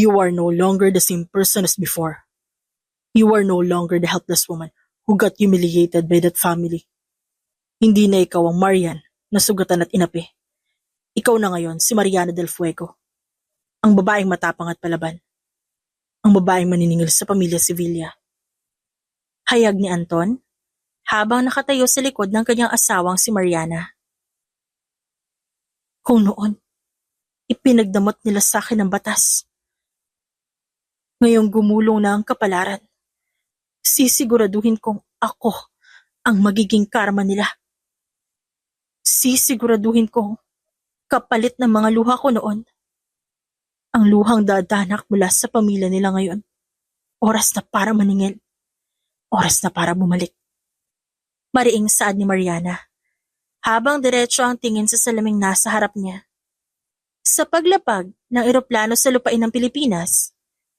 You are no longer the same person as before. You are no longer the helpless woman who got humiliated by that family. Hindi na ikaw ang Marian na sugatan at inapi. Ikaw na ngayon si Mariana del Fuego, ang babaeng matapang at palaban. Ang babaeng maniningil sa pamilya Sevilla. Hayag ni Anton habang nakatayo sa likod ng kanyang asawang si Mariana. Kung noon, ipinagdamot nila sa akin ang batas. Ngayong gumulong na ang kapalaran, sisiguraduhin kong ako ang magiging karma nila. Sisiguraduhin kong kapalit ng mga luha ko noon, ang luhang dadanak mula sa pamilya nila ngayon. Oras na para maningil. Oras na para bumalik. Mariing saad ni Mariana, habang diretso ang tingin sa salaming nasa harap niya. Sa paglapag ng eroplano sa lupain ng Pilipinas,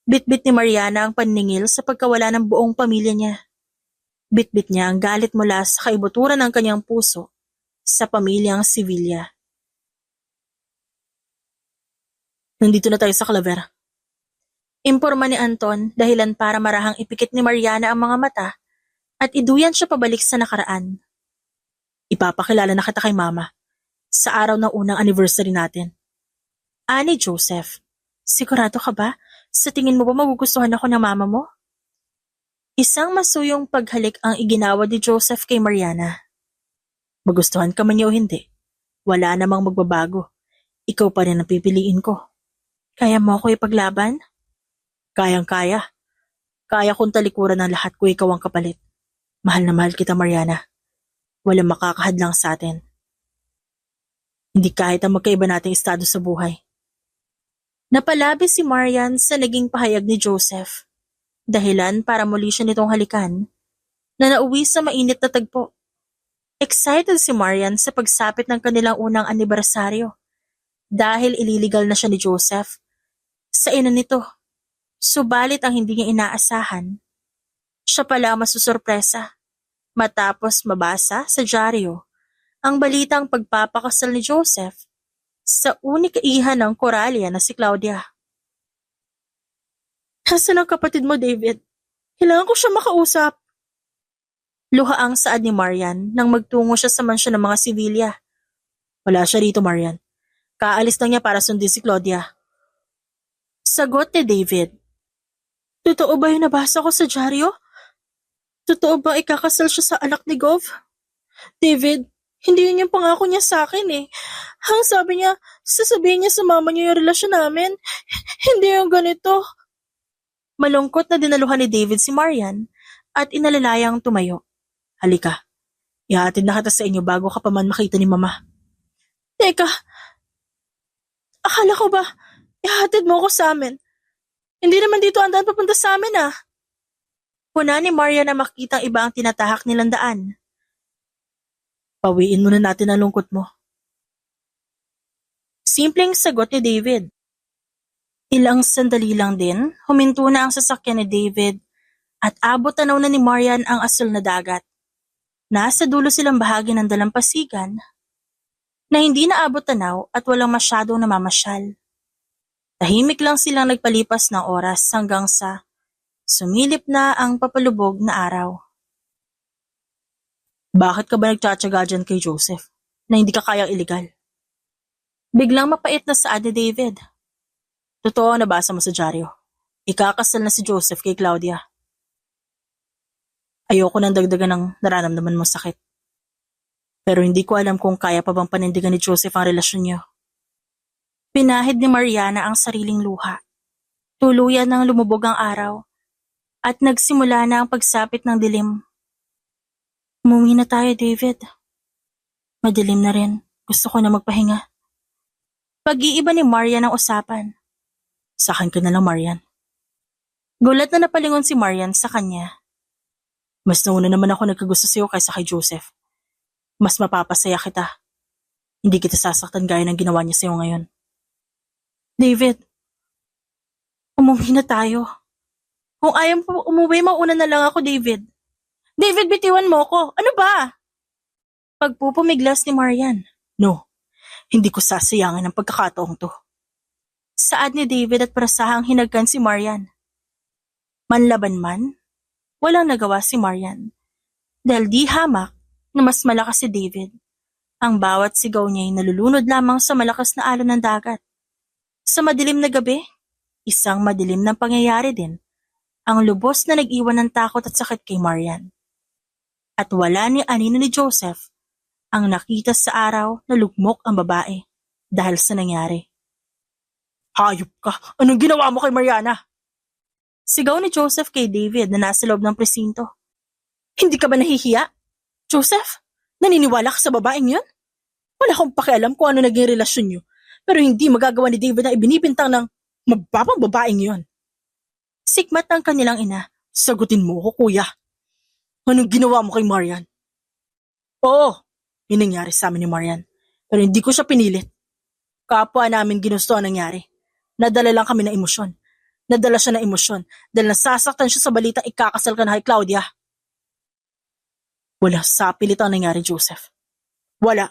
bitbit ni Mariana ang paniningil sa pagkawala ng buong pamilya niya. Bitbit niya ang galit mula sa kaibuturan ng kanyang puso sa pamilyang Sevilla. Nandito na tayo sa Calavera. Imporma ni Anton dahilan para marahang ipikit ni Mariana ang mga mata at iduyan siya pabalik sa nakaraan. Ipapakilala na kita kay Mama sa araw ng unang anniversary natin. Ani Joseph, sigurado ka ba? Sa tingin mo ba magugustuhan ako ng mama mo? Isang masuyong paghalik ang iginawa ni Joseph kay Mariana. Magustuhan ka man niya o hindi, wala namang magbabago. Ikaw pa rin ang pipiliin ko. Kaya mo ako ipaglaban? Kayang-kaya. Kaya kong talikuran ng lahat ko, ikaw ang kapalit. Mahal na mahal kita, Mariana. Walang makakahadlang sa atin. Hindi kahit ang magkaiba nating estado sa buhay. Napalabi si Marian sa naging pahayag ni Joseph. Dahilan para muli siya nitong halikan na nauwi sa mainit na tagpo. Excited si Marian sa pagsapit ng kanilang unang anibersaryo dahil ililigal na siya ni Joseph. Sa ina nito, subalit ang hindi niya inaasahan, siya pala masusurpresa matapos mabasa sa dyaryo ang balitang pagpapakasal ni Joseph sa unika iha ng Coralia na si Claudia. Nasaan ang kapatid mo, David? Kailangan ko siya makausap. Luha ang saad ni Marian nang magtungo siya sa mansyon ng mga Sevilla. Wala siya rito, Marian. Kaalis lang niya para sundin si Claudia. Sagot ni David. Totoo ba yung nabasa ko sa dyaryo? Totoo ba ikakasal siya sa anak ni Gov? David, hindi yun yung pangako niya sa akin eh. Ang sabi niya, sasabihin niya sa mama niya yung relasyon namin. Hindi yung ganito. Malungkot na dinaluhan ni David si Marian at inalalayang tumayo. Halika, ihatid na kita sa inyo bago ka pa man makita ni Mama. Teka, akala ko ba ihatid mo ko sa amin? Hindi naman dito ang daan papunta sa amin ah. Huna ni Marian na makita iba ang tinatahak nilang daan. Pawiin muna natin ang lungkot mo. Simpleng sagot ni David. Ilang sandali lang din, huminto na ang sasakyan ni David at abot tanaw na ni Marian ang asul na dagat. Nasa dulo silang bahagi ng dalampasigan na hindi naabot tanaw at walang masyadong namamasyal. Tahimik lang silang nagpalipas ng oras hanggang sa sumilip na ang papalubog na araw. Bakit ka ba nagtsatsaga dyan kay Joseph na hindi ka kayang iligal? Biglang mapait na saad ni David. Totoo ang nabasa mo sa dyaryo. Ikakasal na si Joseph kay Claudia. Ayoko nang dagdagan ng nararamdaman mong sakit. Pero hindi ko alam kung kaya pa bang panindigan ni Joseph ang relasyon niyo. Pinahid ni Mariana ang sariling luha. Tuluyan nang lumubog ang araw at nagsimula na ang pagsapit ng dilim. Umuwi na tayo, David. Madilim na rin. Gusto ko na magpahinga. Pag-iiba ni Marian ang usapan. Sa akin ka na lang, Marian. Gulat na napalingon si Marian sa kanya. Mas nauna naman ako nagkagusto sa'yo kaysa kay Joseph. Mas mapapasaya kita. Hindi kita sasaktan gaya ng ginawa niya sa'yo ngayon. David, umuwi na tayo. Kung ayaw mo umuwi, mauna na lang ako, David. David, bitiwan mo ko. Ano ba? Pagpupumiglas ni Marian. No, hindi ko sasayangin ang pagkakataong to. Saad ni David at prasahang hinagkan si Marian. Manlaban man, walang nagawa si Marian. Dahil di hamak na mas malakas si David. Ang bawat sigaw niya ay nalulunod lamang sa malakas na alon ng dagat. Sa madilim na gabi, isang madilim na pangyayari din, ang lubos na nag-iwan ng takot at sakit kay Marian. At wala ni anino ni Joseph ang nakita sa araw na lugmok ang babae dahil sa nangyari. Hayop ka! Anong ginawa mo kay Mariana? Sigaw ni Joseph kay David na nasa loob ng presinto. Hindi ka ba nahihiya? Joseph, naniniwala ka sa babaeng yun? Wala akong pakialam kung ano naging relasyon niyo, pero hindi magagawa ni David na ibinibintang ng mababang babaeng yun. Sikmat ng kanilang ina. Sagutin mo ko, kuya. Anong ginawa mo kay Marian? Oo, yun nangyari sa amin ni Marian, pero hindi ko siya pinilit. Kapwa namin ginusto ang nangyari. Nadala lang kami ng emosyon. Nadala siya ng emosyon dahil nasasaktan siya sa balitang ikakasal ka na kay Claudia. Wala sa pilit ang nangyari, Joseph. Wala.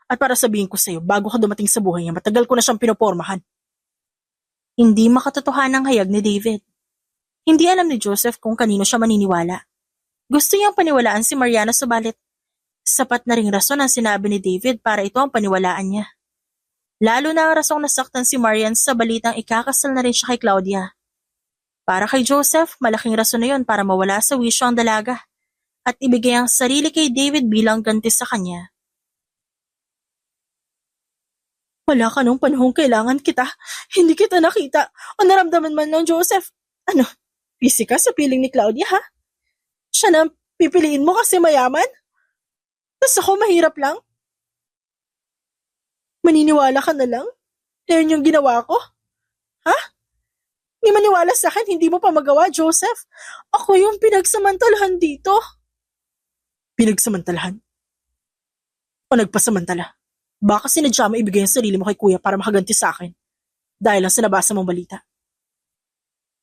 At para sabihin ko sa'yo, bago ka dumating sa buhay niya, matagal ko na siyang pinopormahan. Hindi makatotohanan ang hayag ni David. Hindi alam ni Joseph kung kanino siya maniniwala. Gusto niyang paniwalaan si Mariana subalit sapat na ring rason ang sinabi ni David para ito ang paniwalaan niya. Lalo na ang rasong nasaktan si Marian sa balitang ikakasal na rin siya kay Claudia. Para kay Joseph, malaking rason na yun para mawala sa wisyo ang dalaga at ibigay ang sarili kay David bilang ganti sa kanya. Wala ka nung panahong kailangan kita. Hindi kita nakita. O naramdaman man lang, Joseph. Ano, busy ka sa piling ni Claudia, ha? Siya na pipiliin mo kasi mayaman? Tapos ako mahirap lang? Maniniwala ka na lang? Yan yung ginawa ko? Ha? Hindi maniwala sa akin, hindi mo pa magawa, Joseph. Ako yung pinagsamantalahan dito. Pinagsamantalahan? O nagpasamantala? Baka sinadya mo ibigay ang sarili mo kay kuya para makaganti sa akin dahil lang sa nabasa mong balita.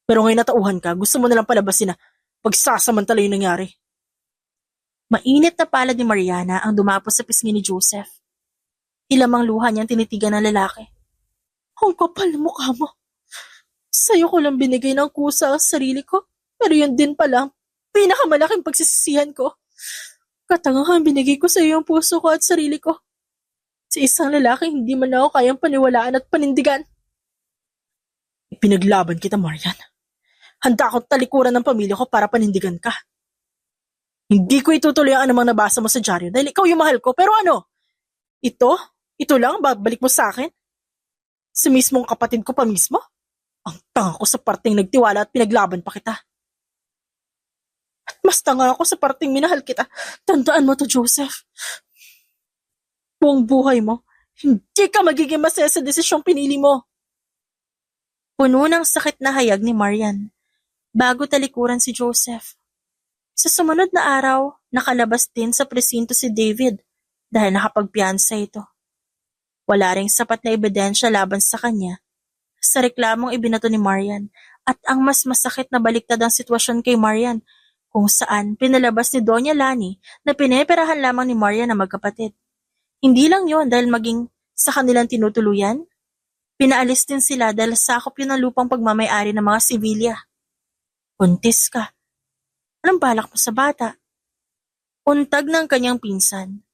Pero ngayon natauhan ka, gusto mo nalang palabasin na pagsasamantala yung nangyari. Mainit na palad ni Mariana ang dumapos sa pisngi ni Joseph. Ilamang luha niyang tinitigan ng lalaki. Ang kapal na mukha mo. Sa'yo ko lang binigay ng kusa ang sarili ko, pero yun din pala pinakamalaking pagsisisihan ko. Katangahan binigay ko sa iyo ang puso ko at sarili ko. Sa isang lalaki hindi man ako kayang paniwalaan at panindigan. Ipinaglaban kita, Marian. Handa akong talikuran ng pamilya ko para panindigan ka. Hindi ko itutuloy ang anumang nabasa mo sa dyaryo dahil ikaw yung mahal ko. Pero ano? Ito lang babalik mo sa akin? Sa mismong kapatid ko pa mismo? Ang tanga ko sa parteng nagtiwala at pinaglaban pa kita. At mas tanga ako sa parteng minahal kita. Tandaan mo to, Joseph. Buong buhay mo, hindi ka magiging masaya sa desisyong pinili mo. Puno ng sakit na hayag ni Marian bago talikuran si Joseph. Sa sumunod na araw, nakalabas din sa presinto si David dahil nakapagpiyansa ito. Wala ring sapat na ebidensya laban sa kanya sa reklamong ibinato ni Marian at ang mas masakit na baliktad ang sitwasyon kay Marian kung saan pinalabas ni Doña Lani na pineperahan lamang ni Marian na magkapatid. Hindi lang yon dahil maging sa kanilang tinutuluyan, pinaalis din sila dahil sakop yun ng lupang pagmamay-ari ng mga sibilya. Buntis ka. Anong balak mo sa bata? Untag ng kanyang pinsan.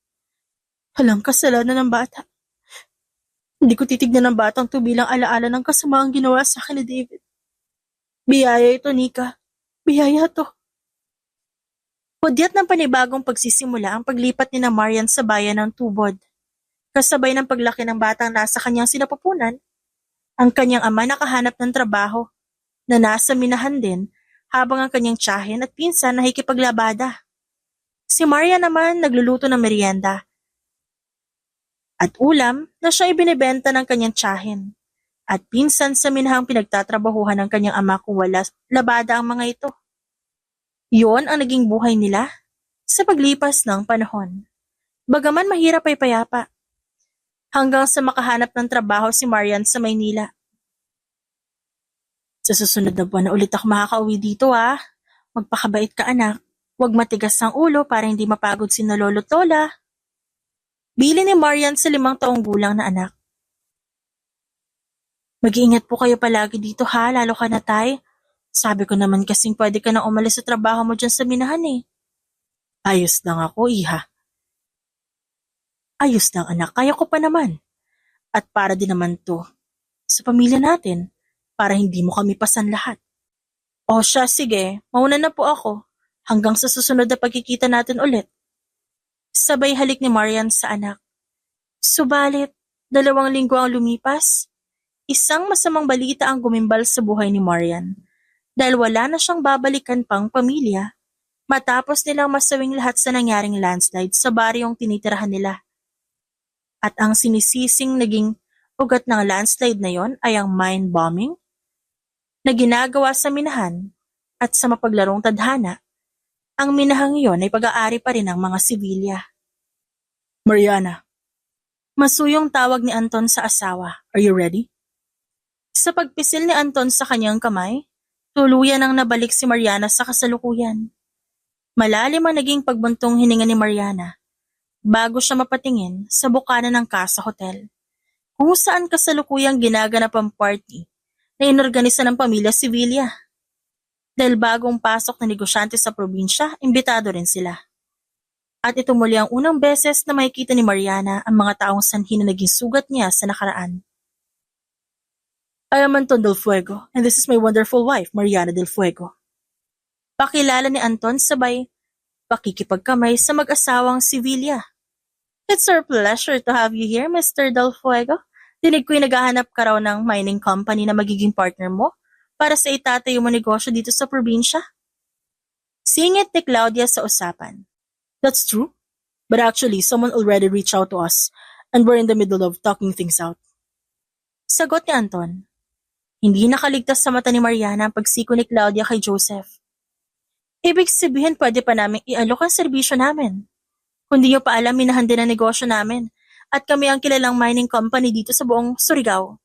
Walang kasalanan ng bata. Hindi ko titignan ng batang to bilang alaala ng kasamaang ginawa sa akin ni David. Biyaya ito, Nika. Biyaya to. Hudyat ng panibagong pagsisimula ang paglipat ni na Marian sa bayan ng Tubod. Kasabay ng paglaki ng batang nasa kanyang sinapupunan, ang kanyang ama nakahanap ng trabaho na nasa minahan din habang ang kanyang tiyahin at pinsan nakikipaglabada. Si Marian naman nagluluto ng merienda at ulam na siya ibinibenta ng kanyang tiyahin at pinsan sa minahang pinagtatrabahuhan ng kanyang ama kung wala labada ang mga ito. Iyon ang naging buhay nila sa paglipas ng panahon. Bagaman mahirap ay payapa. Hanggang sa makahanap ng trabaho si Marian sa Maynila. Sa susunod na buwan na ulit ako makakauwi dito Magpakabait ka anak. Huwag matigas ang ulo para hindi mapagod si na lolo't lola. Bili ni Marian sa 5 taong gulang na anak. Mag-iingat po kayo palagi dito ha, lalo ka na tay. Sabi ko naman kasing pwede ka na umalis sa trabaho mo dyan sa minahan eh. Ayos lang ako, iha. Ayos lang anak, kaya ko pa naman. At para din naman to sa pamilya natin, para hindi mo kami pasan lahat. O siya, sige, mauna na po ako. Hanggang sa susunod na pagkikita natin ulit. Sabay halik ni Marian sa anak. Subalit, 2 linggo ang lumipas. Isang masamang balita ang gumimbal sa buhay ni Marian. Dahil wala na siyang babalikan pang pamilya, matapos nilang masawing lahat sa nangyaring landslide sa baryong tinitirahan nila. At ang sinisising naging ugat ng landslide na yon ay ang mine bombing na ginagawa sa minahan at sa mapaglarong tadhana. Ang minahang iyon ay pag-aari pa rin ng mga sibilya. Mariana. Masuyong tawag ni Anton sa asawa. Are you ready? Sa pagpisil ni Anton sa kanyang kamay, tuluyan ang nabalik si Mariana sa kasalukuyan. Malalim ang naging pagbuntong hininga ni Mariana bago siya mapatingin sa bukana ng Casa Hotel, kung saan kasalukuyang ginaganap ang party na inorganisa ng pamilya Sevilla. Dahil bagong pasok na negosyante sa probinsya, imbitado rin sila. At ito muli ang unang beses na makikita ni Mariana ang mga taong sanhi na naging sugat niya sa nakaraan. I am Anton Del Fuego, and this is my wonderful wife, Mariana Del Fuego. Pakilala ni Anton sabay pakikipagkamay sa mag-asawang Sevilla. It's our pleasure to have you here, Mr. Del Fuego. Dinig ko'y naghahanap ka raw ng mining company na magiging partner mo para sa itatayo mo negosyo dito sa probinsya. Singit ni Claudia sa usapan. That's true, but actually someone already reached out to us and we're in the middle of talking things out. Sagot ni Anton. Hindi nakaligtas sa mata ni Mariana ang pagsiko ni Claudia kay Joseph. Ibig sabihin pwede pa namin ialok ang serbisyo namin. Kung di nyo pa alam, minahan din ang negosyo namin at kami ang kilalang mining company dito sa buong Surigao.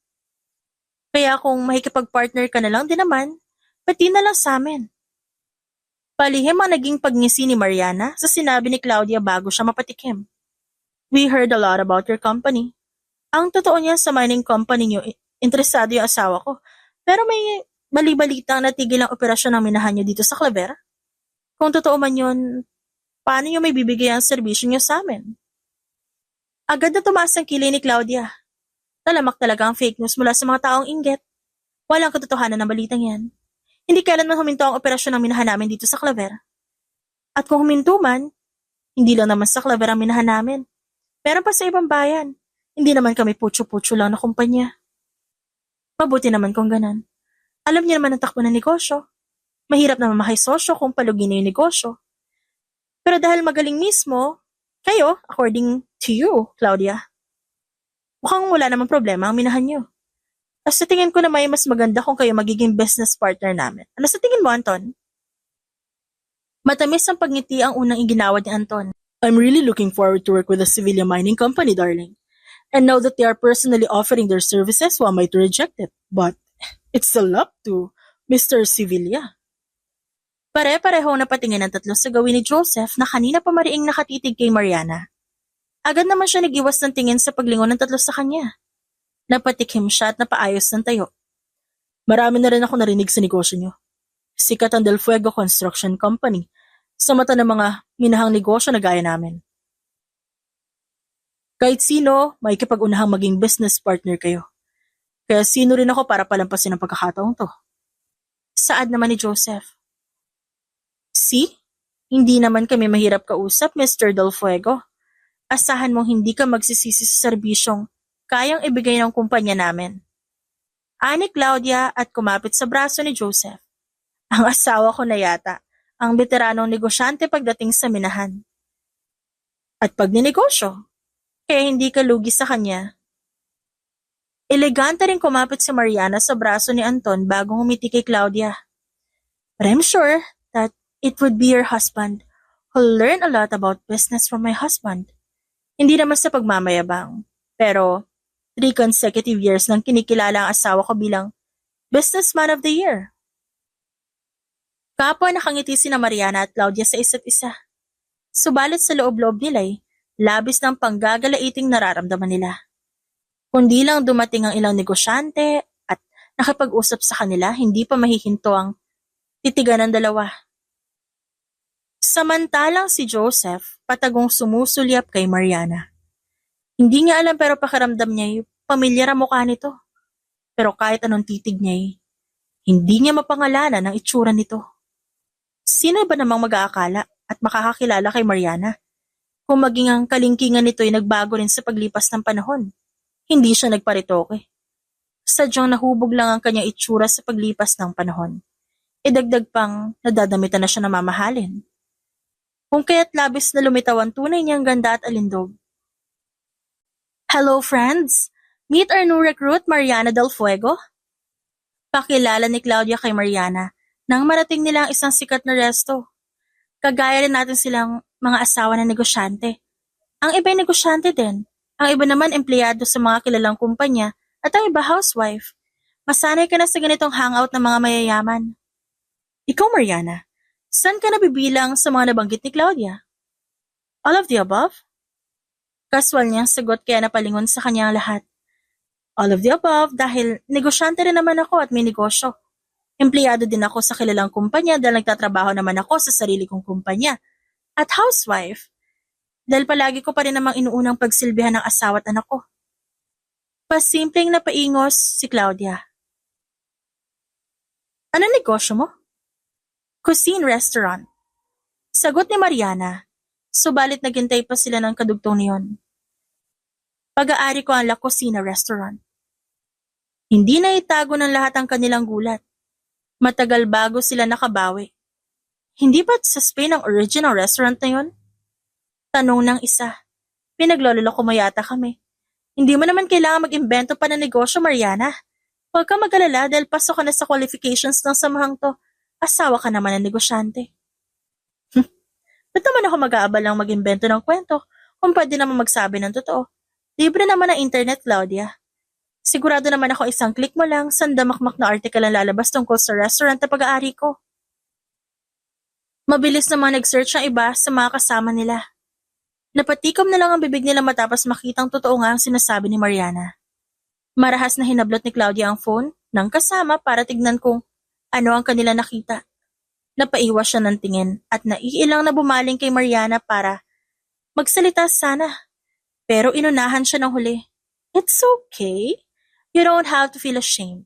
Kaya kung makikipag-partner ka na lang din naman, pati na lang sa amin. Palihim ang naging pagngisi ni Mariana sa sinabi ni Claudia bago siya mapatikim. We heard a lot about your company. Ang totoo niya sa mining company niyo, interesado yung asawa ko. Pero may bali-balitang natigil ang operasyon ng minahan niyo dito sa Claver. Kung totoo man yun, paano niyo may bibigay ang serbisyo niyo sa amin? Agad na tumaas ang kilay ni Claudia. Talamak talaga ang fake news mula sa mga taong inggit. Walang katotohanan ng balitang yan. Hindi kailanman huminto ang operasyon ng minahan namin dito sa Claver. At kung huminto man, hindi lang naman sa Claver ang minahan namin. Meron pa sa ibang bayan. Hindi naman kami putyo-putyo lang na kumpanya. Mabuti naman kung ganan. Alam niyo naman ang takbo ng negosyo. Mahirap naman makisosyo kung palugin na yung negosyo. Pero dahil magaling mismo, kayo, according to you, Claudia, mukhang wala namang problema ang minahan niyo. Sa tingin ko na may mas maganda kung kayo magiging business partner namin. Ano sa tingin mo, Anton? Matamis ang pagngiti ang unang iginawad ni Anton. I'm really looking forward to work with a civilian mining company, darling. And now that they are personally offering their services, who am I to reject it? But it's still up to Mr. Sevilla. Pare-pareho na patingin ang tatlo sa gawin ni Joseph na kanina pa mariing nakatitig kay Mariana. Agad naman siya nag-iwas ng tingin sa paglingon ng tatlo sa kanya. Napatikim siya at napaayos ng tayo. Marami na rin ako narinig sa negosyo niyo. Sikat ang Del Fuego Construction Company sa mata ng mga minahang negosyo na gaya namin. Kahit sino, may kipag-unahang maging business partner kayo. Kaya sino rin ako para palampasin ang pagkakataong to. Saad naman ni Joseph. See? Hindi naman kami mahirap kausap, Mr. Del Fuego. Asahan mong hindi ka magsisisi sa serbisyong kayang ibigay ng kumpanya namin. Ani Claudia at kumapit sa braso ni Joseph. Ang asawa ko na yata, ang veteranong negosyante pagdating sa minahan. At pag ninegosyo, kaya hindi ka lugi sa kanya. Elegante rin kumapit si Mariana sa braso ni Anton bago humiti kay Claudia. But I'm sure that it would be your husband who'll learn a lot about business from my husband. Hindi naman sa pagmamayabang, pero 3 consecutive years nang kinikilala ang asawa ko bilang Businessman of the Year. Kapwa nakangiti sina Mariana at Claudia sa isa't isa. Subalit sa loob-loob nila'y labis ng panggagalaiting nararamdaman nila. Kundi lang dumating ang ilang negosyante at Nakipag-usap sa kanila, hindi pa mahihinto ang titigan ng dalawa. Samantalang si Joseph, patagong sumusulyap kay Mariana. Hindi niya alam pero pakiramdam niya pamilyar ang mukha nito. Pero kahit anong titig niya hindi niya mapangalanan ang itsura nito. Sino ba namang mag-aakala at makakakilala kay Mariana? Kung maging ang kalingkingan nito ay nagbago rin sa paglipas ng panahon. Hindi siya nagparitoke. Sadyang nahubog lang ang kanyang itsura sa paglipas ng panahon. Idagdag pang nadadamitan na siya na mamahalin. Kung kaya't labis na lumitaw ang tunay niyang ganda at alindog. Hello friends! Meet our new recruit, Mariana Del Fuego. Pakilala ni Claudia kay Mariana nang marating nila ang isang sikat na resto. Kagaya rin natin silang mga asawa na negosyante. Ang iba'y negosyante din. Ang iba naman empleyado sa mga kilalang kumpanya at ang iba housewife. Masanay ka na sa ganitong hangout ng mga mayayaman. Ikaw, Mariana, saan ka nabibilang sa mga nabanggit ni Claudia? All of the above? Kaswal niyang sagot kaya napalingon sa kanya ang lahat. All of the above dahil negosyante rin naman ako at may negosyo. Empleyado din ako sa kilalang kumpanya dahil nagtatrabaho naman ako sa sarili kong kumpanya. At housewife, dahil palagi ko pa rin namang inuunang pagsilbihan ng asawa at anak ko. Pasimpleng napaingos si Claudia. Ano negosyo mo? Cuisine restaurant. Sagot ni Mariana, subalit naghintay pa sila ng kadugtong niyon. Pag-aari ko ang La Cocina Restaurant. Hindi na itago ng lahat ang kanilang gulat. Matagal bago sila nakabawi. Hindi ba't sa Spain ang original restaurant na yon? Tanong ng isa. Pinagloloko mo yata kami. Hindi mo naman kailangan mag-imbento pa ng negosyo, Mariana. Huwag ka mag-alala dahil pasok ka na sa qualifications ng samahang to. Asawa ka naman ng negosyante. Ba't naman ako mag-aabalang mag-imbento ng kwento kung pwede naman magsabi ng totoo? Libre naman ang internet, Claudia. Sigurado naman ako isang click mo lang, sandamakmak na article ang lalabas tungkol sa restaurant na pag-aari ko. Mabilis naman nag-search ang iba sa mga kasama nila. Napatikom na lang ang bibig nila matapos makitang totoo nga ang sinasabi ni Mariana. Marahas na hinablot ni Claudia ang phone ng kasama para tignan kung ano ang kanila nakita. Napaiwas siya ng tingin at naiilang na bumaling kay Mariana para magsalita sana. Pero inunahan siya ng huli. It's okay. You don't have to feel ashamed.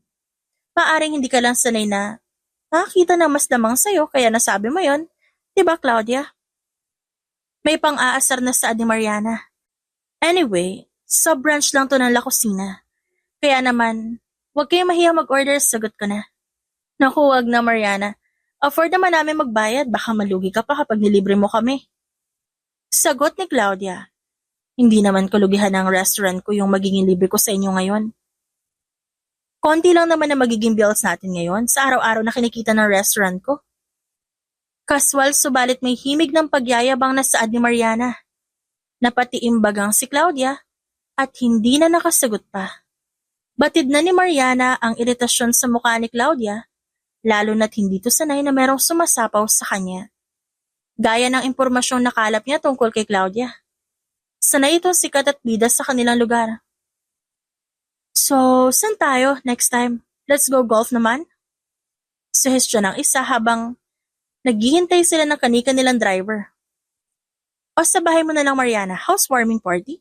Maaring hindi ka lang sanay na nakakita ng mas lamang sa'yo kaya nasabi mo yon. Diba, Claudia? May pang-aasar na saad ni Mariana. Anyway, sub-branch lang to ng La Cocina. Kaya naman, huwag kayong mahiya mag-order, sagot ko na. Naku, wag na, Mariana. Afford naman namin magbayad, baka malugi ka pa kapag nilibre mo kami. Sagot ni Claudia. Hindi naman kalugihan ng restaurant ko yung magiging libre ko sa inyo ngayon. Konti lang naman na magiging bills natin ngayon sa araw-araw na kinikita ng restaurant ko. Kaswal subalit may himig ng pagyayabang na saad ni Mariana. Napatiimbagang si Claudia at hindi na nakasagot pa. Batid na ni Mariana ang iritasyon sa mukha ni Claudia, lalo na't hindi to sanay na merong sumasapaw sa kanya. Gaya ng impormasyong nakalap niya tungkol kay Claudia. Sanay itong sikat at bida sa kanilang lugar. So, saan tayo next time? Let's go golf naman? Suhestyon ng isa habang naghihintay sila ng kanika nilang driver. O sa bahay mo na lang, Mariana, housewarming party?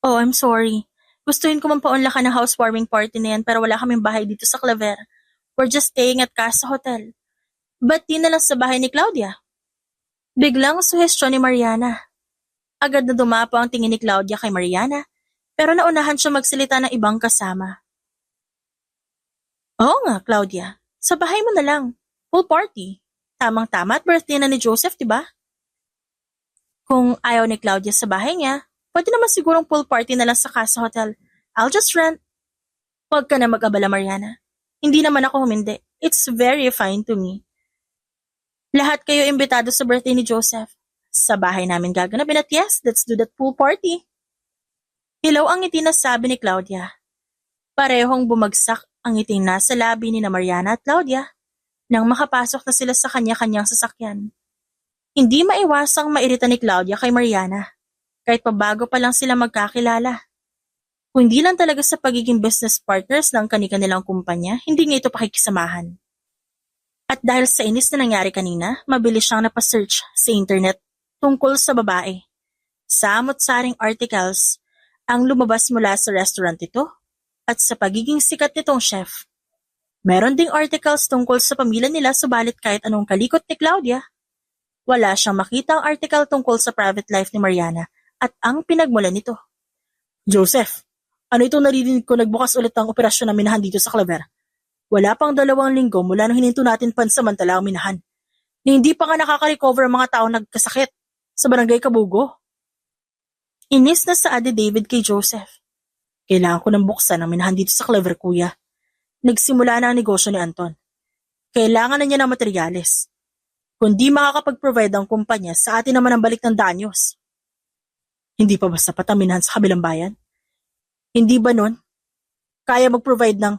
Oh, I'm sorry. Gustuhin ko mampaunlakan ng housewarming party na yan pero wala kaming bahay dito sa Claver. We're just staying at Casa Hotel. Ba't di na lang sa bahay ni Claudia? Biglang suhestyon ni Mariana. Agad na dumapo ang tingin ni Claudia kay Mariana, pero naunahan siya magsalita ng ibang kasama. Oo nga, Claudia. Sa bahay mo na lang. Pool party. Tamang-tama at birthday na ni Joseph, diba? Kung ayaw ni Claudia sa bahay niya, pwede naman sigurong pool party na lang sa Casa Hotel. I'll just rent. Huwag ka na mag-abala, Mariana. Hindi naman ako humindi. It's very fine to me. Lahat kayo imbitado sa birthday ni Joseph. Sa bahay namin gaganapin at yes, let's do that pool party. Hilaw ang ngiti na sabi ni Claudia. Parehong bumagsak ang ngiti nasa labi ni na Mariana at Claudia nang makapasok na sila sa kanya-kanyang sasakyan. Hindi maiwasang mairita ni Claudia kay Mariana kahit pabago pa lang sila magkakilala. Kung hindi lang talaga sa pagiging business partners ng kani-kanilang kumpanya, hindi niya ito pakikisamahan. At dahil sa inis na nangyari kanina, mabilis siyang napasearch sa internet tungkol sa babae. Samot-saring articles ang lumabas mula sa restaurant ito at sa pagiging sikat nitong chef. Meron ding articles tungkol sa pamilya nila subalit kahit anong kalikot ni Claudia, wala siyang makitang article tungkol sa private life ni Mariana at ang pinagmulan nito. Joseph, ano itong naririnig ko nagbukas ulit ang operasyon na minahan dito sa Claver? Wala pang 2 linggo mula nung hininto natin pansamantala ang minahan. Na hindi pa nga nakaka-recover ang mga taong nagkasakit sa barangay Kabugo. Inis na saad ni David kay Joseph. Kailangan ko nang buksan ang minahan dito sa Claver, kuya. Nagsimula na ang negosyo ni Anton. Kailangan na niya ng materyales. Kung di makakapag-provide ang kumpanya, sa atin naman ang balik ng danyos. Hindi pa ba sapat ang minahan sa kabilang bayan? Hindi ba nun kaya mag-provide ng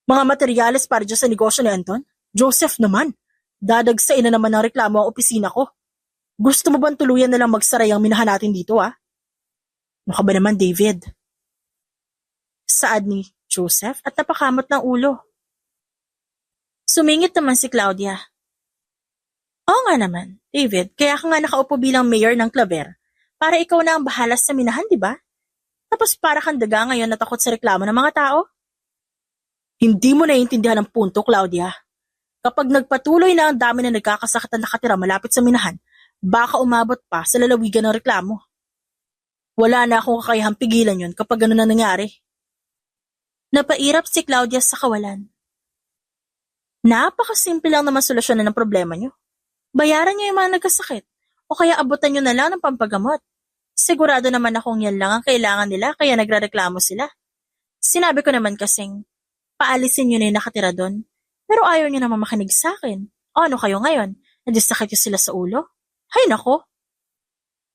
mga materyales para dyan sa negosyo ni Anton? Joseph naman, dadagsain na naman ng reklamo ang opisina ko. Gusto mo bang tuluyan na lang magsaray ang minahan natin dito, ah? Ano ka ba naman, David? Saad ni Joseph at napakamot ng ulo. Sumingit naman si Claudia. Oo nga naman, David, kaya ka nga nakaupo bilang mayor ng Claver para ikaw na ang bahala sa minahan, di ba? Tapos para kang daga ngayon natakot sa reklamo ng mga tao? Hindi mo naiintindihan ang punto, Claudia. Kapag nagpatuloy na ang dami na nagkakasakit na nakatira malapit sa minahan, baka umabot pa sa lalawigan ng reklamo. Wala na akong kakayahang pigilan yun kapag gano'n na nangyari. Napairap si Claudia sa kawalan. Napakasimple lang naman solusyonan ng problema niyo. Bayaran niyo yung mga nagkasakit o kaya abutan niyo na lang ng pampagamot. Sigurado naman akong yan lang ang kailangan nila kaya nagrereklamo sila. Sinabi ko naman kasing, paalisin niyo na yung nakatira doon. Pero ayaw niyo naman makinig sa akin. O ano kayo ngayon? Nadisakit niyo sila sa ulo? Hay nako!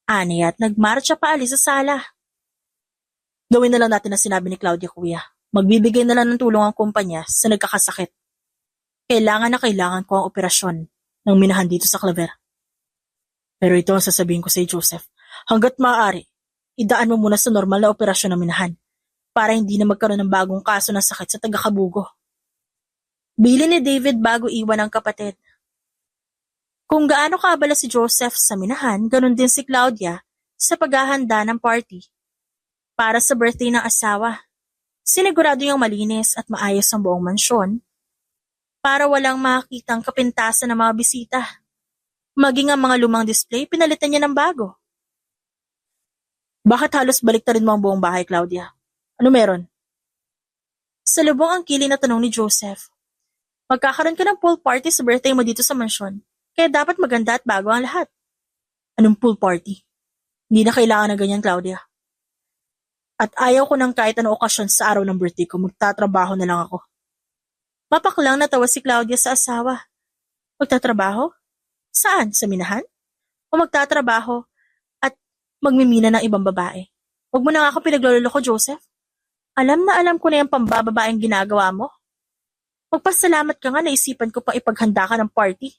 Ani at nagmarcha paalis sa sala. Gawin na lang natin ang sinabi ni Claudia, kuya. Magbibigay na lang ng tulong ang kumpanya sa nagkakasakit. Kailangan na kailangan ko ang operasyon ng minahan dito sa Claver. Pero ito ang sasabihin ko sa Joseph. Hanggat maaari, idaan mo muna sa normal na operasyon ng minahan para hindi na magkaroon ng bagong kaso ng sakit sa taga-Kabugo. Bili ni David bago iwan ang kapatid. Kung gaano kaabala si Joseph sa minahan, ganun din si Claudia sa paghahanda ng party. Para sa birthday ng asawa, sinigurado niyang malinis at maayos ang buong mansyon para walang makitang kapintasan ng mga bisita. Maging ang mga lumang display, pinalitan niya ng bago. Bakit halos baliktarin mo ang buong bahay, Claudia? Ano meron? Sa lubong ang kili na tanong ni Joseph. Magkakaroon ka ng pool party sa birthday mo dito sa mansyon, kaya dapat maganda at bago ang lahat. Anong pool party? Hindi na kailangan ng ganyan, Claudia. At ayaw ko ng kahit anong okasyon sa araw ng birthday ko, magtatrabaho na lang ako. Mapaklang natawa si Claudia sa asawa. Magtatrabaho? Saan? Sa minahan? O magtatrabaho at magmimina ng ibang babae? Huwag mo na nga ako pinagloloko, Joseph. Alam na alam ko na yung pambababaeng ginagawa mo. Magpasalamat ka nga, naisipan ko pang ipaghanda ka ng party.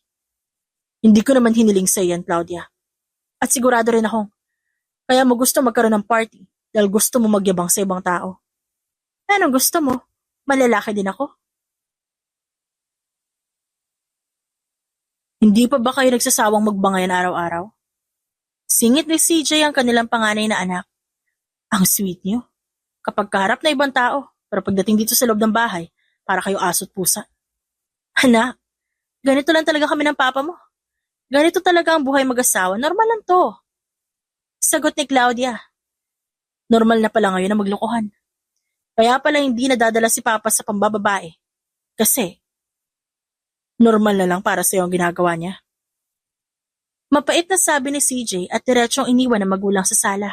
Hindi ko naman hiniling sa iyan, Claudia. At sigurado rin akong, kaya mo gusto magkaroon ng party dahil gusto mo magyabang sa ibang tao. Anong gusto mo? Malalaki din ako. Hindi pa ba kayo nagsasawang magbangayan araw-araw? Singit ni CJ ang kanilang panganay na anak. Ang sweet niyo. Kapag kaharap na ibang tao, pero pagdating dito sa loob ng bahay, para kayo aso't pusa. Anak, ganito lang talaga kami ng papa mo. Ganito talaga ang buhay mag-asawa. Normal lang to. Sagot ni Claudia. Normal na pala ngayon na maglokohan. Kaya pala hindi nadadala si papa sa pambababae. Kasi, normal na lang para sa'yo ang ginagawa niya. Mapait na sabi ni CJ at diretsong iniwan ng magulang sa sala.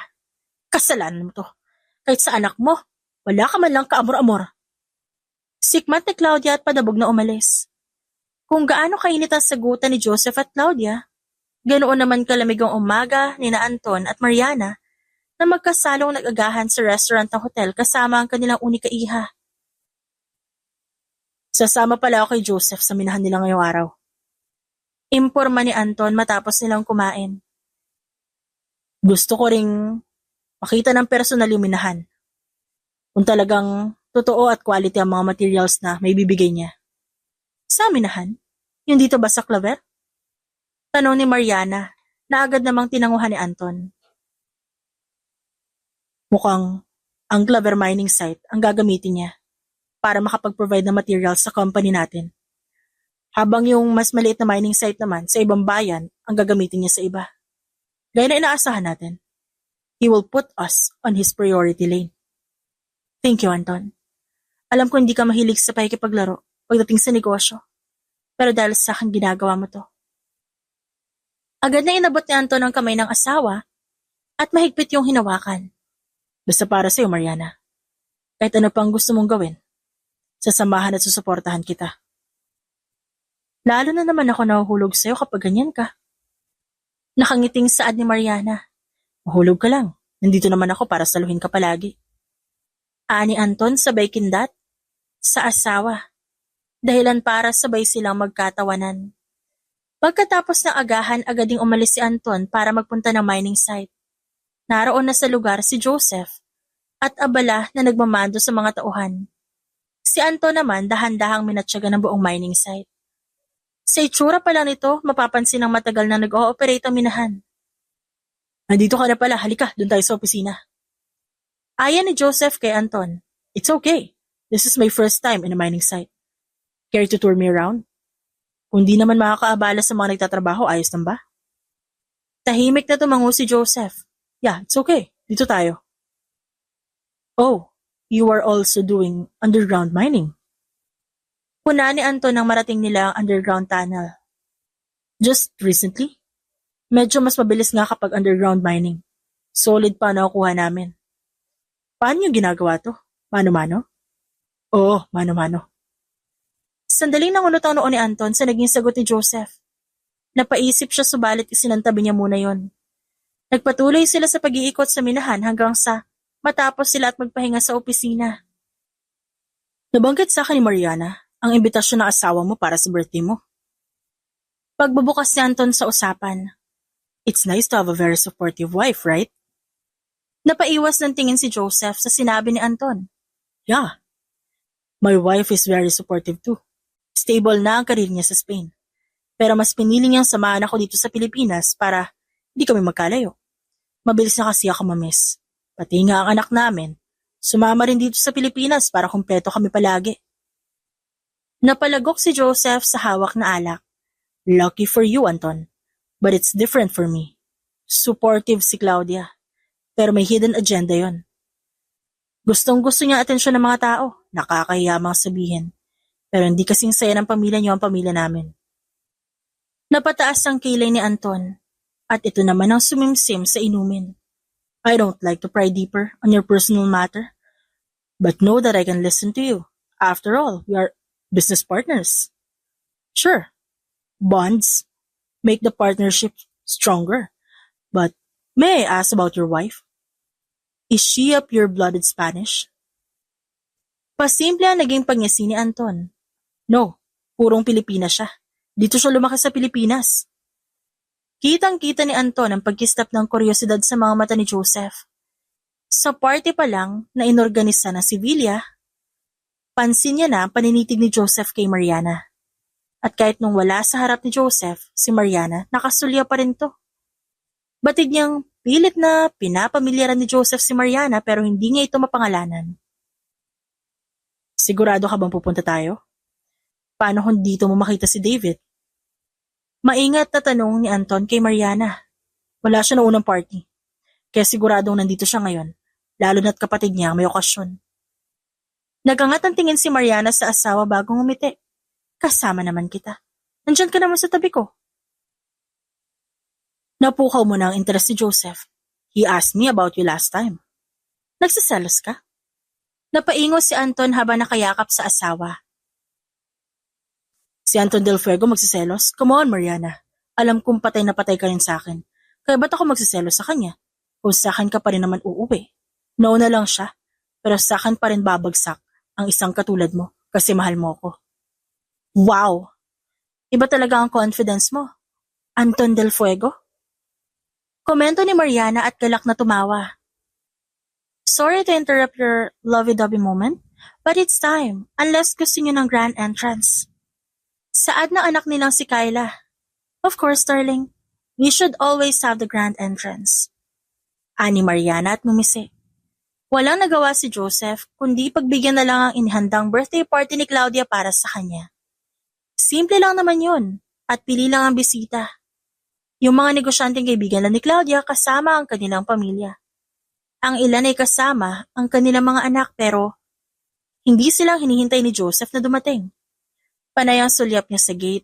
Kasalanan mo to. Kahit sa anak mo, wala ka man lang kaamor-amor. Sikmat ni Claudia at padabog na umalis. Kung gaano kainit ang sagutan ni Joseph at Claudia, ganoon naman kalamig ang umaga ni na Anton at Mariana na magkasalong nag-agahan sa restaurant ng hotel kasama ang kanilang unika iha. Sasama pala ako kay Joseph sa minahan nila ngayong araw. Imporma ni Anton matapos nilang kumain. Gusto ko ring makita ng personal yung minahan. Kung talagang totoo at quality ang mga materials na may bibigay niya. Sa aminahan? Yung dito ba sa Claver? Tanong ni Mariana na agad namang tinanguhan ni Anton. Mukhang ang Claver mining site ang gagamitin niya para makapag-provide ng materials sa company natin. Habang yung mas maliit na mining site naman sa ibang bayan ang gagamitin niya sa iba. Gaya na inaasahan natin. He will put us on his priority lane. Thank you, Anton. Alam ko hindi ka mahilig sa pakikipaglaro pagdating sa negosyo. Pero dahil sa akin ginagawa mo to. Agad na inabot ni Anton ang kamay ng asawa at mahigpit yung hinawakan. Basta para sa'yo, Mariana. Kahit ano pang gusto mong gawin, sasamahan at susuportahan kita. Lalo na naman ako nahuhulog sa'yo kapag ganyan ka. Nakangiting saad ni Mariana. Mahulog ka lang. Nandito naman ako para saluhin ka palagi. Ani Anton sabay kindat sa asawa. Dahilan para sabay silang magkatawanan. Pagkatapos ng agahan, agad ding umalis si Anton para magpunta ng mining site. Naroon na sa lugar si Joseph at abala na nagmamando sa mga tauhan. Si Anton naman dahan-dahang minatsyaga ng buong mining site. Sa itsura pa lang nito, mapapansin ng matagal na nag-ooperate ang minahan. Nandito ka na pala, halika, doon tayo sa opisina. Ayan ni Joseph kay Anton. It's okay. This is my first time in a mining site. Care to tour me around? Kung di naman makakaabala sa mga nagtatrabaho, ayos lang ba? Tahimik na tumango si Joseph. Yeah, it's okay. Dito tayo. Oh, you are also doing underground mining. Puna ni Anton nang marating nila ang underground tunnel. Just recently? Medyo mas mabilis nga kapag underground mining. Solid pa nakukuha namin. Paano yung ginagawa to? Mano-mano? Oo, mano-mano. Sandaling nangunot ang noo ni Anton sa naging sagot ni Joseph. Napaisip siya subalit isinantabi niya muna yon. Nagpatuloy sila sa pag-iikot sa minahan hanggang sa matapos sila at magpahinga sa opisina. Nabanggit sa akin ni Mariana ang imbitasyon ng asawa mo para sa birthday mo. Pagbubukas ni Anton sa usapan. It's nice to have a very supportive wife, right? Napaiwas ng tingin si Joseph sa sinabi ni Anton. Yeah. My wife is very supportive too. Stable na ang karir niya sa Spain. Pero mas pinili niyang samahan ako dito sa Pilipinas para di kami magkalayo. Mabilis na kasi ako mamiss. Pati nga ang anak namin. Sumama rin dito sa Pilipinas para kumpleto kami palagi. Napalagok si Joseph sa hawak na alak. Lucky for you, Anton. But it's different for me. Supportive si Claudia. Pero may hidden agenda yon. Gustong-gusto niya atensyon ng mga tao. Nakakahiya mang sabihin. Pero hindi kasing saya ng pamilya niyo ang pamilya namin. Napataas ang kilay ni Anton. At ito naman ang sumimsim sa inumin. I don't like to pry deeper on your personal matter. But know that I can listen to you. After all, we are business partners. Sure, bonds make the partnership stronger. But may I ask about your wife? Is she a pure-blooded Spanish? Pasimple ang naging pagngisi ni Anton. No, purong Pilipina siya. Dito siya lumaki sa Pilipinas. Kitang-kita ni Anton ang pagkislap ng kuryosidad sa mga mata ni Joseph. Sa party pa lang na inorganisa ng Sevilla, pansin niya na ang paninitig ni Joseph kay Mariana. At kahit nung wala sa harap ni Joseph, si Mariana, nakasulya pa rin to. Batid niyang pilit na pinapamilyaran ni Joseph si Mariana pero hindi niya ito mapangalanan. Sigurado ka bang pupunta tayo? Paano kung dito mo makita si David? Maingat na tanong ni Anton kay Mariana. Wala siya noong unang party. Kaya siguradong nandito siya ngayon, lalo na't kapatid niya may okasyon. Nagangat ang tingin si Mariana sa asawa bago ngumiti. Kasama naman kita. Nandyan ka naman sa tabi ko. Napukaw mo na ang interes ni Joseph. He asked me about you last time. Nagsiselos ka? Napaingo si Anton habang nakayakap sa asawa. Si Anton Del Fuego magsiselos? Come on, Mariana. Alam kong patay na patay ka rin sa akin. Kaya ba't ako magsiselos sa kanya? Kung sa akin ka pa rin naman uuwi. Nauna lang siya, pero sa akin pa rin babagsak ang isang katulad mo kasi mahal mo ko. Wow! Iba talaga ang confidence mo. Anton Del Fuego? Komento ni Mariana at galak na tumawa. Sorry to interrupt your lovey-dovey moment, but it's time, unless gusto niyo ng grand entrance. Saad ng anak nilang si Kyla. Of course, darling. We should always have the grand entrance. Ani Mariana at ngumisi. Walang nagawa si Joseph, kundi pagbigyan na lang ang inihandang birthday party ni Claudia para sa kanya. Simple lang naman yun, at pili lang ang bisita. Yung mga negosyanteng kaibigan lang ni Claudia kasama ang kanilang pamilya. Ang ilan ay kasama ang kanilang mga anak pero hindi silang hinihintay ni Joseph na dumating. Panay ang sulyap niya sa gate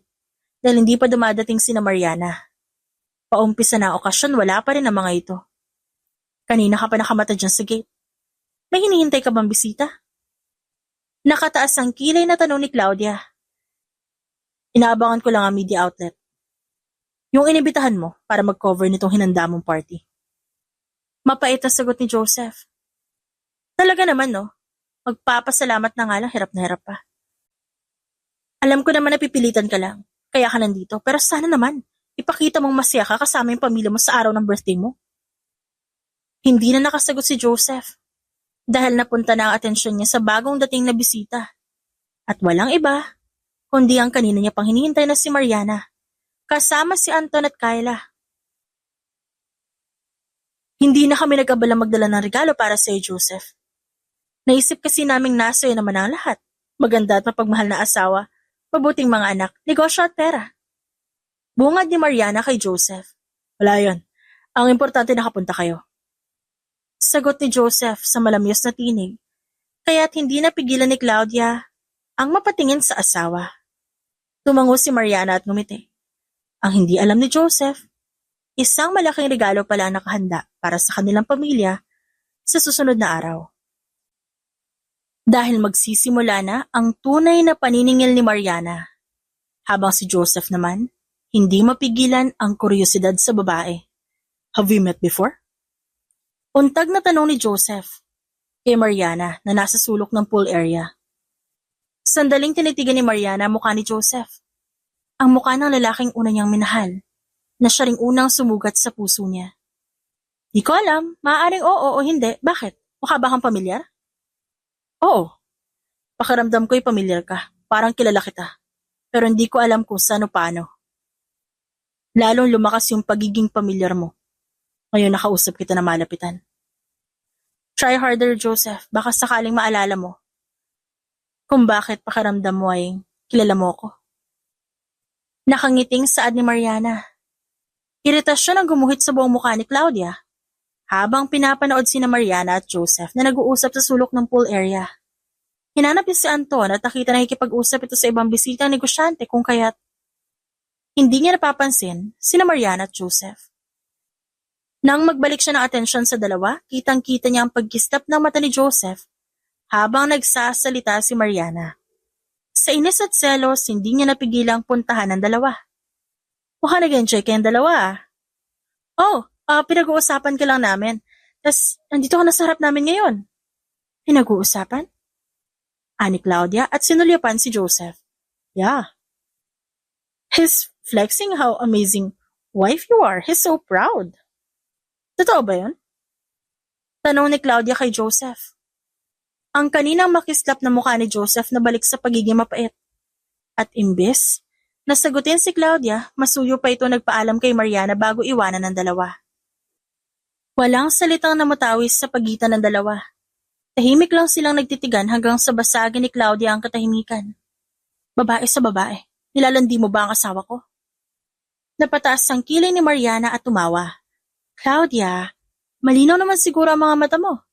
dahil hindi pa dumadating sina Mariana. Paumpisa na ang okasyon, wala pa rin ang mga ito. Kanina ka pa nakamata dyan sa gate. May hinihintay ka bang bisita? Nakataas ang kilay na tanong ni Claudia. Inaabangan ko lang ang media outlet. Yung inibitahan mo para mag-cover nitong hinanda mong party. Mapait na sagot ni Joseph. Talaga naman no, magpapasalamat na nga lang, hirap na hirap pa. Alam ko naman na pipilitan ka lang, kaya ka nandito, pero sana naman, ipakita mong masaya ka kasama yung pamilya mo sa araw ng birthday mo. Hindi na nakasagot si Joseph. Dahil napunta na ang atensyon niya sa bagong dating na bisita. At walang iba, kundi ang kanina niya pang hinihintay na si Mariana, kasama si Anton at Kyla. Hindi na kami nag-abala magdala ng regalo para sa iyo, Joseph. Naisip kasi naming nasa iyo naman ang lahat. Maganda at mapagmahal na asawa, mabuting mga anak, negosyo at pera. Bungad ni Mariana kay Joseph. Wala yun. Ang importante nakapunta kayo. Sagot ni Joseph sa malamyos na tinig, kaya't hindi napigilan ni Claudia ang mapatingin sa asawa. Tumango si Mariana at ngumiti. Ang hindi alam ni Joseph, isang malaking regalo pala ang nakahanda para sa kanilang pamilya sa susunod na araw. Dahil magsisimula na ang tunay na paniningil ni Mariana, habang si Joseph naman, hindi mapigilan ang kuryosidad sa babae. Have we met before? Untag na tanong ni Joseph kay Mariana na nasa sulok ng pool area. Sandaling tinitigan ni Mariana ang mukha ni Joseph. Ang mukha ng lalaking una niyang minahal, na siya ring unang sumugat sa puso niya. Di ko alam, maaaring oo o hindi. Bakit? Mukha ba kang pamilyar? Oo. Pakiramdam ko'y pamilyar ka. Parang kilala kita. Pero hindi ko alam kung saan o paano. Lalong lumakas yung pagiging pamilyar mo. Ngayon nakausap kita na malapitan. Try harder, Joseph. Baka sakaling maalala mo kung bakit pakiramdam mo ay kilala mo ko. Nakangiting saad ni Mariana. Iritasyon ang gumuhit sa buong mukha ni Claudia habang pinapanood sina Mariana at Joseph na nag-uusap sa sulok ng pool area. Hinanap niya si Anton at nakita na nakikipag-usap ito sa ibang bisitang negosyante kung kaya't hindi niya napapansin sina Mariana at Joseph. Nang magbalik siya ng atensyon sa dalawa, kitang-kita niya ang pagkistap ng mata ni Joseph habang nagsasalita si Mariana. Sa inis at selos, hindi niya napigilang puntahan ang dalawa. Mukhang nag-enjoy kayong dalawa. Pinag-uusapan ka lang namin. Tas, nandito ka na sa harap namin ngayon. Pinag-uusapan? Ani Claudia at sinulyapan si Joseph. Yeah. He's flexing how amazing wife you are. He's so proud. Totoo ba yun? Tanong ni Claudia kay Joseph. Ang kaninang makislap na mukha ni Joseph na balik sa pagiging mapait. At imbes, nasagutin si Claudia, masuyo pa ito nagpaalam kay Mariana bago iwanan ng dalawa. Walang salitang namutawis sa pagitan ng dalawa. Tahimik lang silang nagtitigan hanggang sa basagin ni Claudia ang katahimikan. Babae sa babae, nilalandi mo ba ang asawa ko? Napataas ang kilay ni Mariana at tumawa. Claudia, malinaw naman siguro ang mga mata mo.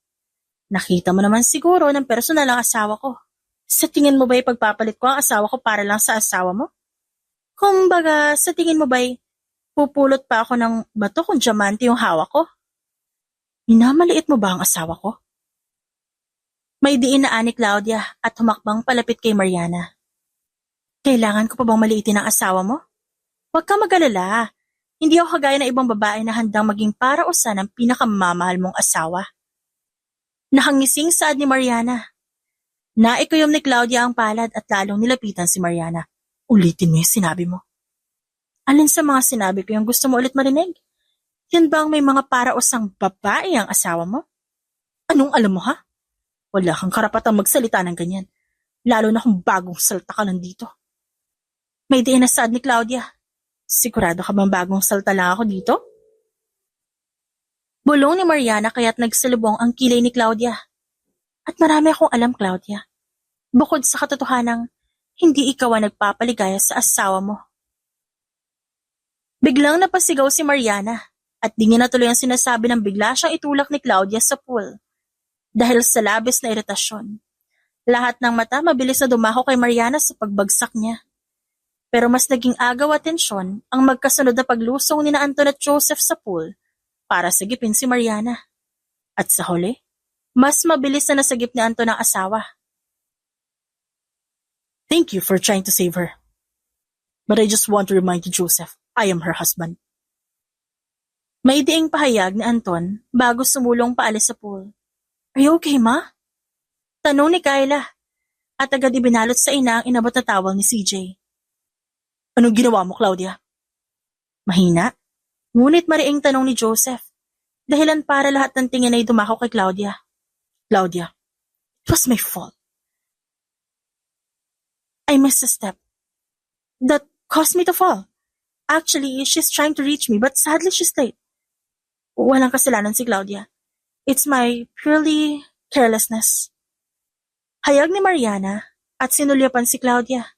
Nakita mo naman siguro ng personal ang asawa ko. Sa tingin mo ba'y pagpapalit ko ang asawa ko para lang sa asawa mo? Kumbaga, sa tingin mo ba'y pupulot pa ako ng bato kung diamante yung hawak ko? Minamaliit mo ba ang asawa ko? May diin na ani Claudia at humakbang palapit kay Mariana. Kailangan ko pa bang maliitin ang asawa mo? Huwag ka mag-alala. Hindi ako kagaya ng ibang babae na handang maging parausan ng pinakamamahal mong asawa. Nakangising saad ni Mariana. Naikuyom ni Claudia ang palad at lalong nilapitan si Mariana. Ulitin mo yung sinabi mo. Alin sa mga sinabi ko yung gusto mo ulit marinig? Yun bang may mga paraosang babae ang asawa mo? Anong alam mo ha? Wala kang karapatang magsalita ng ganyan, lalo na kung bagong salta ka lang dito. May diin na sad ni Claudia. Sigurado ka bang bagong salta lang ako dito? Bulong ni Mariana kaya't nagsalubong ang kilay ni Claudia. At marami akong alam, Claudia. Bukod sa katotohanang, hindi ikaw ang nagpapaligaya sa asawa mo. Biglang napasigaw si Mariana at di niya natuloy ang sinasabi ng bigla siyang itulak ni Claudia sa pool. Dahil sa labis na iritasyon. Lahat ng mata mabilis na dumako kay Mariana sa pagbagsak niya. Pero mas naging agaw at tensyon ang magkasunod na paglusong ni na Anton at Joseph sa pool para sagipin si Mariana. At sa huli, mas mabilis na nasagip ni Anton ang asawa. Thank you for trying to save her. But I just want to remind you, Joseph, I am her husband. May diing pahayag ni Anton bago sumulong paalis sa pool. Are you okay, ma? Tanong ni Kyla at agad ibinalot sa ina ang inabot na towel ni CJ. Anong ginawa mo, Claudia? Mahina, ngunit mariing tanong ni Joseph, dahilan para lahat ng tingin ay dumako kay Claudia. Claudia, it was my fault. I missed a step. That caused me to fall. Actually, she's trying to reach me but sadly she's late. Walang kasalanan si Claudia. It's my purely carelessness. Hayag ni Mariana at sinulyapan si Claudia.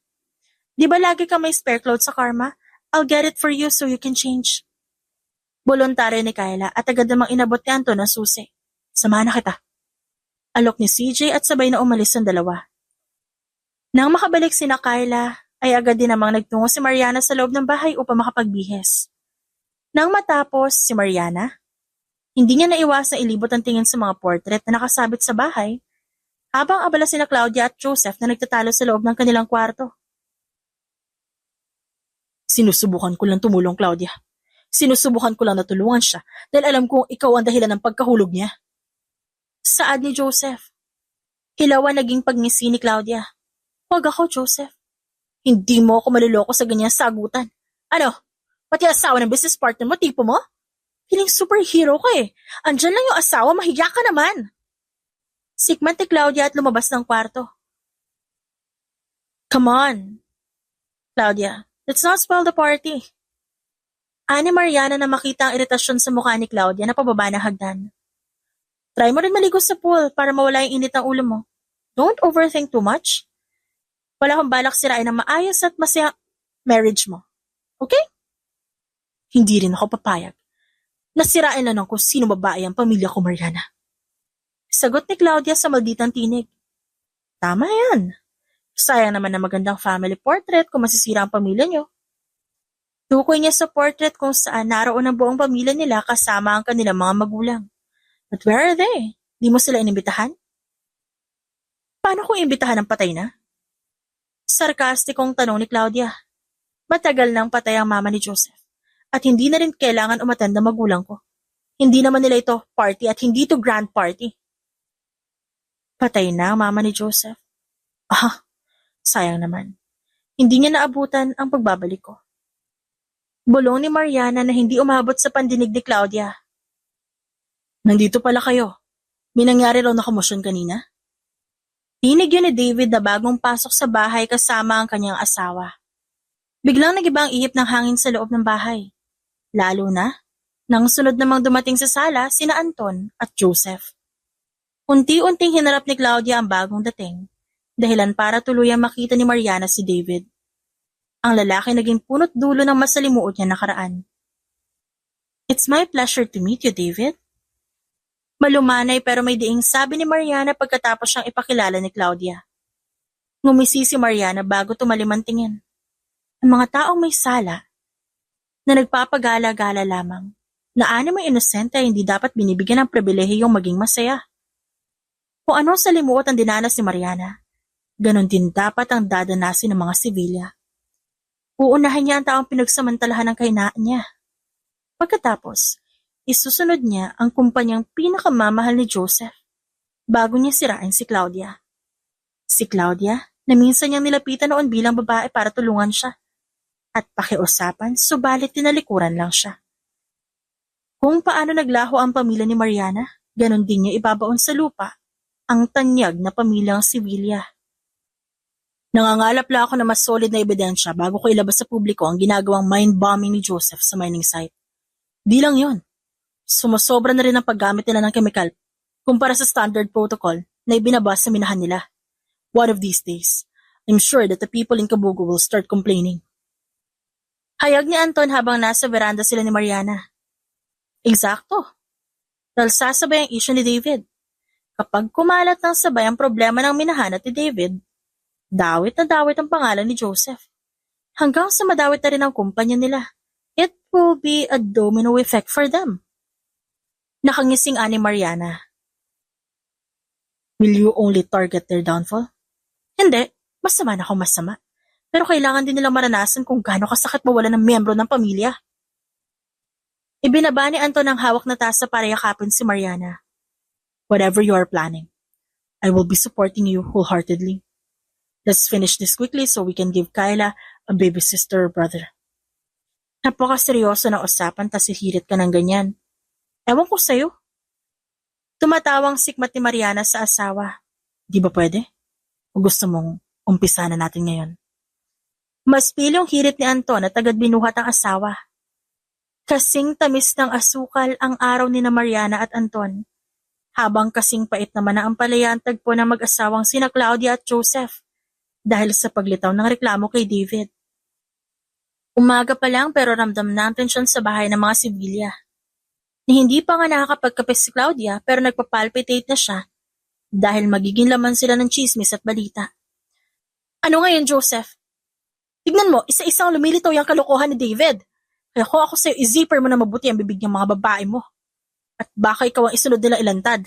Di ba lagi ka may spare clothes sa karma? I'll get it for you so you can change. Voluntaryo ni Kyla at agad namang inabot ni Anton ang susi. Samahan na kita. Alok ni CJ at sabay na umalis ang dalawa. Nang makabalik sina Kyla, ay agad din namang nagtungo si Mariana sa loob ng bahay upang makapagbihis. Nang matapos si Mariana, hindi niya naiwasang ilibot ang tingin sa mga portrait na nakasabit sa bahay, habang abala sina Claudia at Joseph na nagtatalo sa loob ng kanilang kwarto. Sinusubukan ko lang tumulong, Claudia. Sinusubukan ko lang na tulungan siya dahil alam kong ikaw ang dahilan ng pagkahulog niya. Saad ni Joseph. Hilaw ang naging pagngisi ni Claudia. Huwag ako, Joseph. Hindi mo ako maluloko sa ganyang sagutan. Ano? Pati asawa ng business partner mo, tipo mo? Feeling superhero ka eh. Andyan lang yung asawa, mahiya ka naman. Sikmat ni Claudia at lumabas ng kwarto. Come on. Claudia, let's not spoil the party. Ani Mariana na makita ang iritasyon sa mukha ni Claudia na pababa ng hagdan. Try mo rin maligo sa pool para mawala yung init ng ulo mo. Don't overthink too much. Wala akong balak sirain ang maayos at masaya marriage mo. Okay? Hindi rin ako papayag. Nasirain na ng kung sino babae ang pamilya ko, Mariana. Sagot ni Claudia sa malditang tinig. Tama yan. Sayang naman na magandang family portrait kung masisira ang pamilya niyo. Tukoy niya sa portrait kung saan naroon ang buong pamilya nila kasama ang kanilang mga magulang. But where are they? Di mo sila inimbitahan? Paano kung imbitahan ang patay na? Sarkastikong tanong ni Claudia. Matagal nang patay ang mama ni Joseph at hindi na rin kailangan umattend ng magulang ko. Hindi naman nila ito party at hindi ito grand party. Patay na ang mama ni Joseph. Sayang naman. Hindi niya naabutan ang pagbabalik ko. Bulong ni Mariana na hindi umabot sa pandinig ni Claudia. Nandito pala kayo. May nangyari raw na komosyon kanina? Tinig yun ni David na bagong pasok sa bahay kasama ang kanyang asawa. Biglang nag-iba ang ihip ng hangin sa loob ng bahay. Lalo na, nang sunod namang dumating sa sala sina Anton at Joseph. Unti-unting hinarap ni Claudia ang bagong dating, dahilan para tuluyang makita ni Mariana si David. Ang lalaki naging punot dulo ng masalimuot niya nakaraan. It's my pleasure to meet you, David. Malumanay pero may diing sabi ni Mariana pagkatapos siyang ipakilala ni Claudia. Ngumisi si Mariana bago tumalim ang tingin. Ang mga taong may sala na nagpapagala-gala lamang na animo inosente ay hindi dapat binibigyan ng pribilehiyong maging masaya. Kung anong salimuot ang dinanas ni Mariana, ganon din dapat ang dadanasin ng mga sibilya. Uunahin niya ang taong pinagsamantalahan ng kahinaan niya. Pagkatapos, isusunod niya ang kumpanyang pinakamamahal ni Joseph bago niya sirain si Claudia. Si Claudia na minsan niyang nilapitan noon bilang babae para tulungan siya at pakiusapan subalit tinalikuran lang siya. Kung paano naglaho ang pamilya ni Mariana, ganon din niya ibabaon sa lupa ang tanyag na pamilyang Sevilla. Nangangalap lang ako na mas solid na ebidensya bago ko ilabas sa publiko ang ginagawang mine bombing ni Joseph sa mining site. Di lang yon, sumusobra na rin ang paggamit nila ng kemikal kumpara sa standard protocol na ibinaba sa minahan nila. One of these days, I'm sure that the people in Kabugo will start complaining. Hayag ni Anton habang nasa veranda sila ni Mariana. Eksakto. Dahil sasabay ang issue ni David. Kapag kumalat ng sabay ang problema ng minahan at ni David, dawit na dawit ang pangalan ni Joseph. Hanggang sa madawit na rin ang kumpanya nila. It will be a domino effect for them. Nakangising ani Mariana. Will you only target their downfall? Hindi, masama na akong masama. Pero kailangan din nilang maranasan kung gaano kasakit mawala ng miyembro ng pamilya. Ibinaba ni Anton ang hawak na tasa para yakapin si Mariana. Whatever you are planning, I will be supporting you wholeheartedly. Let's finish this quickly so we can give Kyla a baby sister or brother. Napakaseryoso na usapan tas hihirit ka ng ganyan. Ewan ko sa'yo. Tumatawang sikmat ni Mariana sa asawa. Di ba pwede? O gusto mong umpisa na natin ngayon? Mas pilong hirit ni Anton at agad binuhat ang asawa. Kasing tamis ng asukal ang araw ni na Mariana at Anton. Habang kasing pait naman na ang palayang tagpo ng mag-asawang sina Claudia at Joseph dahil sa paglitaw ng reklamo kay David. Umaga pa lang pero ramdam na ang tensyon sa bahay ng mga Sevilla. Ni hindi pa nga nakakapagkape si Claudia pero nagpapalpitate na siya dahil magiging laman sila ng chismis at balita. Ano ngayon, Joseph? Tignan mo, isa-isang lumilitaw yung kalokohan ni David. Kaya kung ako sa'yo, i-zipper mo na mabuti ang bibig ng mga babae mo. At baka ikaw ang isunod nila ilantad.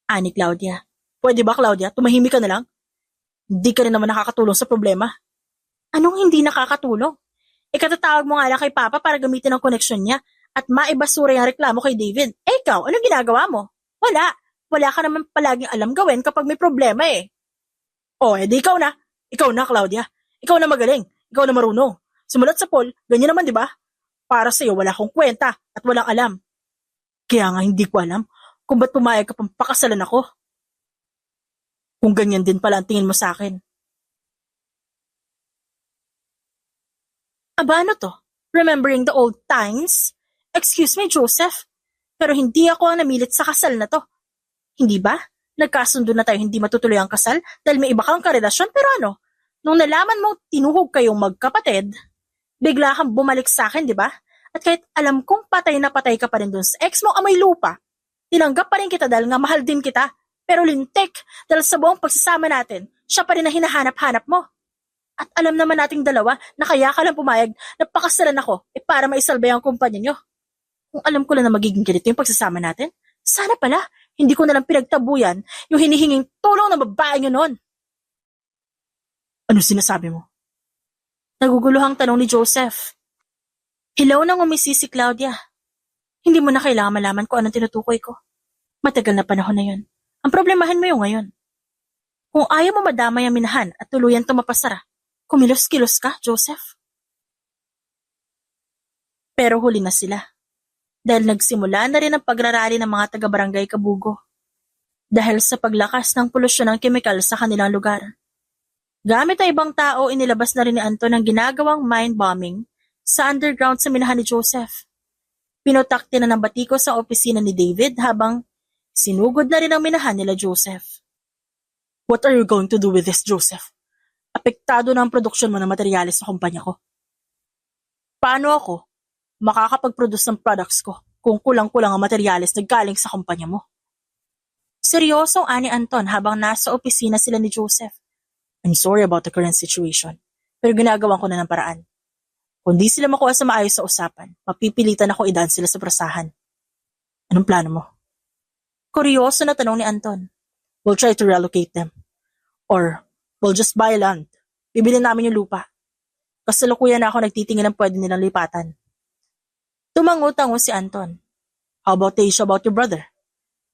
Ani Claudia. Pwede ba, Claudia? Tumahimik ka na lang? Hindi ka rin naman nakakatulong sa problema. Anong hindi nakakatulong? Ikatatawag mo nga lang kay Papa para gamitin ang koneksyon niya at maibasura yung reklamo kay David. Eh ikaw, anong ginagawa mo? Wala. Wala ka naman palaging alam gawin kapag may problema eh. O, edi ikaw na. Ikaw na, Claudia. Ikaw na magaling. Ikaw na marunong. Sumulat sa poll, ganyan naman, di ba? Para sa'yo, wala akong kwenta at walang alam. Kaya nga hindi ko alam kung ba't pumayag ka pang pakasalan ako. Kung ganyan din pala ang tingin mo sa akin. Aba, ano to? Remembering the old times? Excuse me, Joseph. Pero hindi ako ang namilit sa kasal na to. Hindi ba? Nagkasundo na tayo hindi matutuloy ang kasal dahil may iba kang karelasyon pero ano? Nung nalaman mo tinuhog kayong magkapatid, bigla kang bumalik sa akin, di ba? At kahit alam kong patay na patay ka pa rin dun sa ex mo amoy lupa, tinanggap pa rin kita dahil nga mahal din kita. Pero lintik, dahil sa buong pagsasama natin, siya pa rin ang hinahanap-hanap mo. At alam naman nating dalawa na kaya ka lang pumayag na pakasalan ako para maisalbay ang kumpanya nyo. Kung alam ko lang na magiging ganito yung pagsasama natin, sana pala hindi ko na lang pinagtabuyan yung hinihinging tulong ng babae nyo noon. Ano sinasabi mo? Naguguluhang tanong ni Joseph. Hilaw nang umisi si Claudia. Hindi mo na kailangan malaman kung anong tinutukoy ko. Matagal na panahon na yun. Ang problemahin mo yung ngayon. Kung ayaw mo madamay ang minahan at tuluyan tumapasara, kumilos-kilos ka, Joseph. Pero huli na sila. Dahil nagsimula na rin ang pagrarally ng mga taga-barangay Kabugo. Dahil sa paglakas ng polusyon ng kemikal sa kanilang lugar. Gamit ang ibang tao, inilabas na rin ni Anton ang ginagawang mine bombing sa underground sa minahan ni Joseph. Pinutakti na ng batiko sa opisina ni David habang sinugod na rin ang minahan nila Joseph. What are you going to do with this, Joseph? Apektado na ang produksyon mo ng materyales sa kumpanya ko. Paano ako makakapag-produce ng products ko kung kulang-kulang ang materyales na galing sa kumpanya mo? Seryosong ani Anton habang nasa opisina sila ni Joseph. I'm sorry about the current situation, pero ginagawan ko na ng paraan. Kung di sila makuha sa maayos sa usapan, mapipilitan ako idaan sila sa prasahan. Anong plano mo? Kuryoso na tanong ni Anton. We'll try to relocate them. Or, we'll just buy land. Bibili namin yung lupa. Kasalukuyan na ako nagtitingin ng pwede nilang lipatan. Tumango-tango si Anton. How about the issue about your brother?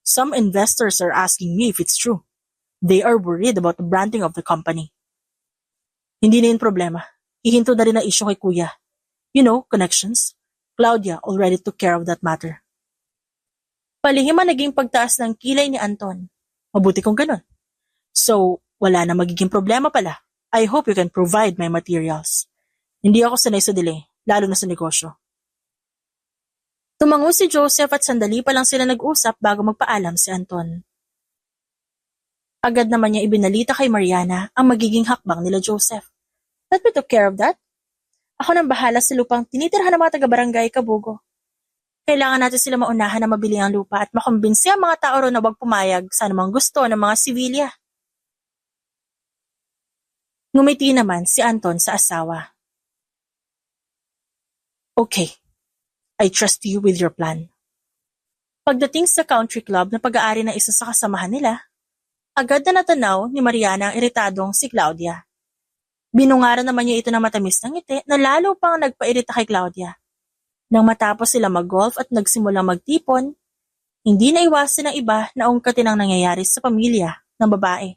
Some investors are asking me if it's true. They are worried about the branding of the company. Hindi na yun problema. Ihinto na rin ang issue kay kuya. You know, connections. Claudia already took care of that matter. Palihim ang naging pagtaas ng kilay ni Anton. Mabuti kung ganun. So, wala na magiging problema pala. I hope you can provide my materials. Hindi ako sanay sa delay, lalo na sa negosyo. Tumango si Joseph at sandali pa lang sila nag-usap bago magpaalam si Anton. Agad naman niya ibinalita kay Mariana ang magiging hakbang nila Joseph. Let me take care of that. Ako nang bahala sa lupang tinitirhan ng mga taga-barangay Kabugo. Kailangan natin sila maunahan na mabili ang lupa at makumbinsi ang mga tao ron na wag pumayag sa anumang gusto ng mga sibilya. Ngumiti naman si Anton sa asawa. Okay, I trust you with your plan. Pagdating sa country club na pag-aari ng isa sa kasamahan nila, agad na natanaw ni Mariana ang iritadong si Claudia. Binungaran naman niya ito ng matamis ng ngiti na lalo pang nagpairita kay Claudia. Nang matapos sila mag-golf at nagsimulang magtipon, hindi naiwasan ng iba na ungkatin ang nangyayari sa pamilya ng babae.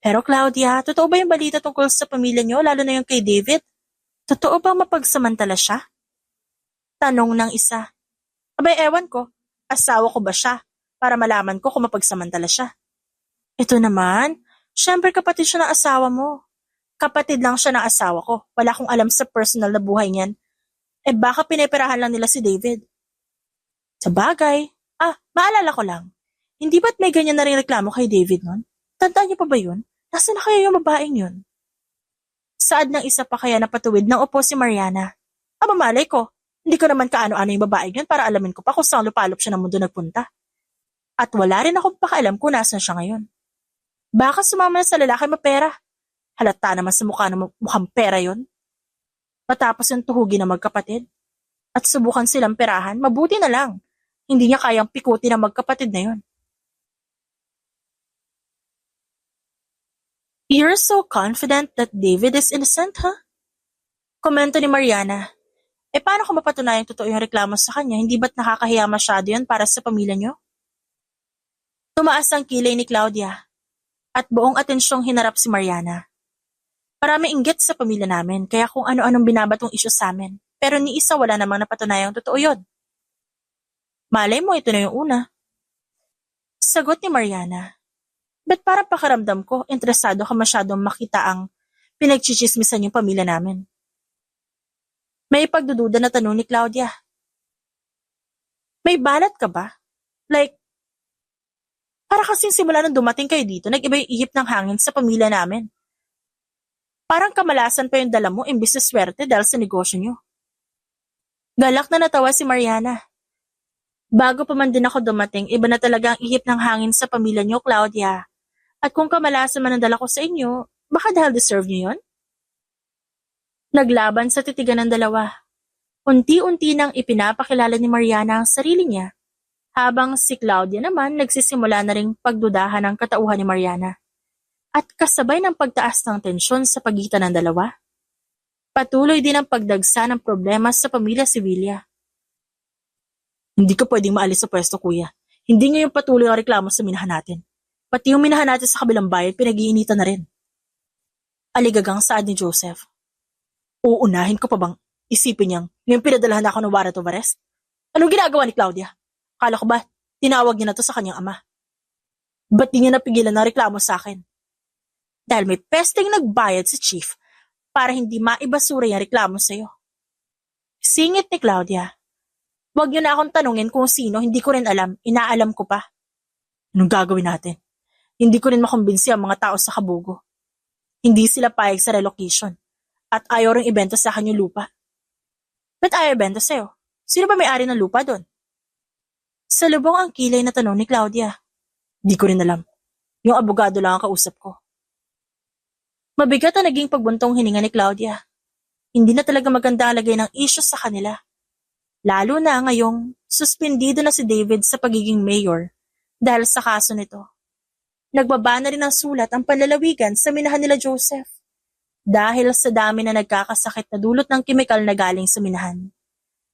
Pero Claudia, totoo ba yung balita tungkol sa pamilya niyo, lalo na yung kay David? Totoo bang mapagsamantala siya? Tanong ng isa. Abay, ewan ko, asawa ko ba siya para malaman ko kung mapagsamantala siya? Ito naman, syempre kapatid siya ng asawa mo. Kapatid lang siya ng asawa ko, wala akong alam sa personal na buhay niyan. Baka pineperahan lang nila si David. Sa bagay, maalala ko lang. Hindi ba't may ganyan na rin reklamo kay David nun? Tandaan niyo pa ba yun? Nasaan na kaya yung babaeng yun? Saad ng isa pa kaya napatuwid ng upo si Mariana. Malay ko, hindi ko naman kaano-ano yung babaeng yun para alamin ko pa kung saan lupalop siya ng mundo nagpunta. At wala rin akong pakaalam kung nasan siya ngayon. Baka sumama na sa lalaki mapera. Halata naman sa mukha na mukhang pera yun. Matapos yung tuhugi na magkapatid at subukan silang perahan, mabuti na lang. Hindi niya kayang pikuti na magkapatid na yun. You're so confident that David is innocent, huh? Komento ni Mariana. Paano kung mapatunayang totoo yung reklamo sa kanya? Hindi ba't nakakahiya masyado yun para sa pamilya niyo? Tumaas ang kilay ni Claudia at buong atensyong hinarap si Mariana. Marami inggit sa pamilya namin, kaya kung ano-anong binabatong isyu sa amin. Pero ni isa wala namang napatunayang totoo yun. Malay mo, ito na yung una. Sagot ni Mariana. Ba't parang pakiramdam ko, interesado ka masyadong makita ang pinagchichismisan yung pamilya namin? May pagdududa na tanong ni Claudia. May balat ka ba? Like, para kasing simula nung dumating kayo dito, nag-iba yung ihip ng hangin sa pamilya namin. Parang kamalasan pa yung dala mo imbis na swerte dahil sa negosyo nyo. Galak na natawa si Mariana. Bago pa man din ako dumating, iba na talaga ang ihip ng hangin sa pamilya nyo, Claudia. At kung kamalasan man ang dala ko sa inyo, baka dahil deserve nyo yun? Naglaban sa titigan ng dalawa. Unti-unti nang ipinapakilala ni Mariana ang sarili niya, habang si Claudia naman nagsisimula na ring pagdudahan ng katauhan ni Mariana. At kasabay ng pagtaas ng tensyon sa pagitan ng dalawa, patuloy din ang pagdagsa ng problema sa pamilya Sevilla. Hindi ka pwedeng maalis sa pwesto, kuya. Hindi ngayon patuloy ang reklamo sa minahan natin. Pati yung minahan natin sa kabilang bayan, pinag-iinitan na rin. Aligagang saad ni Joseph. Uunahin ko pa bang isipin niyang ngayon pinadalahan ako ng warrant of arrest? Anong ginagawa ni Claudia? Kala ko ba, tinawag niya na to sa kanyang ama? Ba't di niya napigilan ng reklamo sa akin? Dahil may pesteng nagbayad si Chief para hindi maibasura yung reklamo sa'yo. Singit ni Claudia. Huwag niyo na akong tanungin kung sino, hindi ko rin alam, inaalam ko pa. Anong gagawin natin? Hindi ko rin makumbinsi ang mga tao sa Kabugo. Hindi sila payag sa relocation at ayaw rin ibenta sa akin yung lupa. Ba't ayaw ibenta sa'yo? Sino ba may-ari ng lupa doon? Sa lubong ang kilay na tanong ni Claudia. Di ko rin alam. Yung abogado lang ang kausap ko. Mabigat ang naging pagbuntong hininga ni Claudia. Hindi na talaga maganda ang lagay ng issues sa kanila. Lalo na ngayong suspendido na si David sa pagiging mayor dahil sa kaso nito. Nagbaba na rin ng sulat ang panlalawigan sa minahan nila Joseph dahil sa dami na nagkakasakit na dulot ng kemikal na galing sa minahan.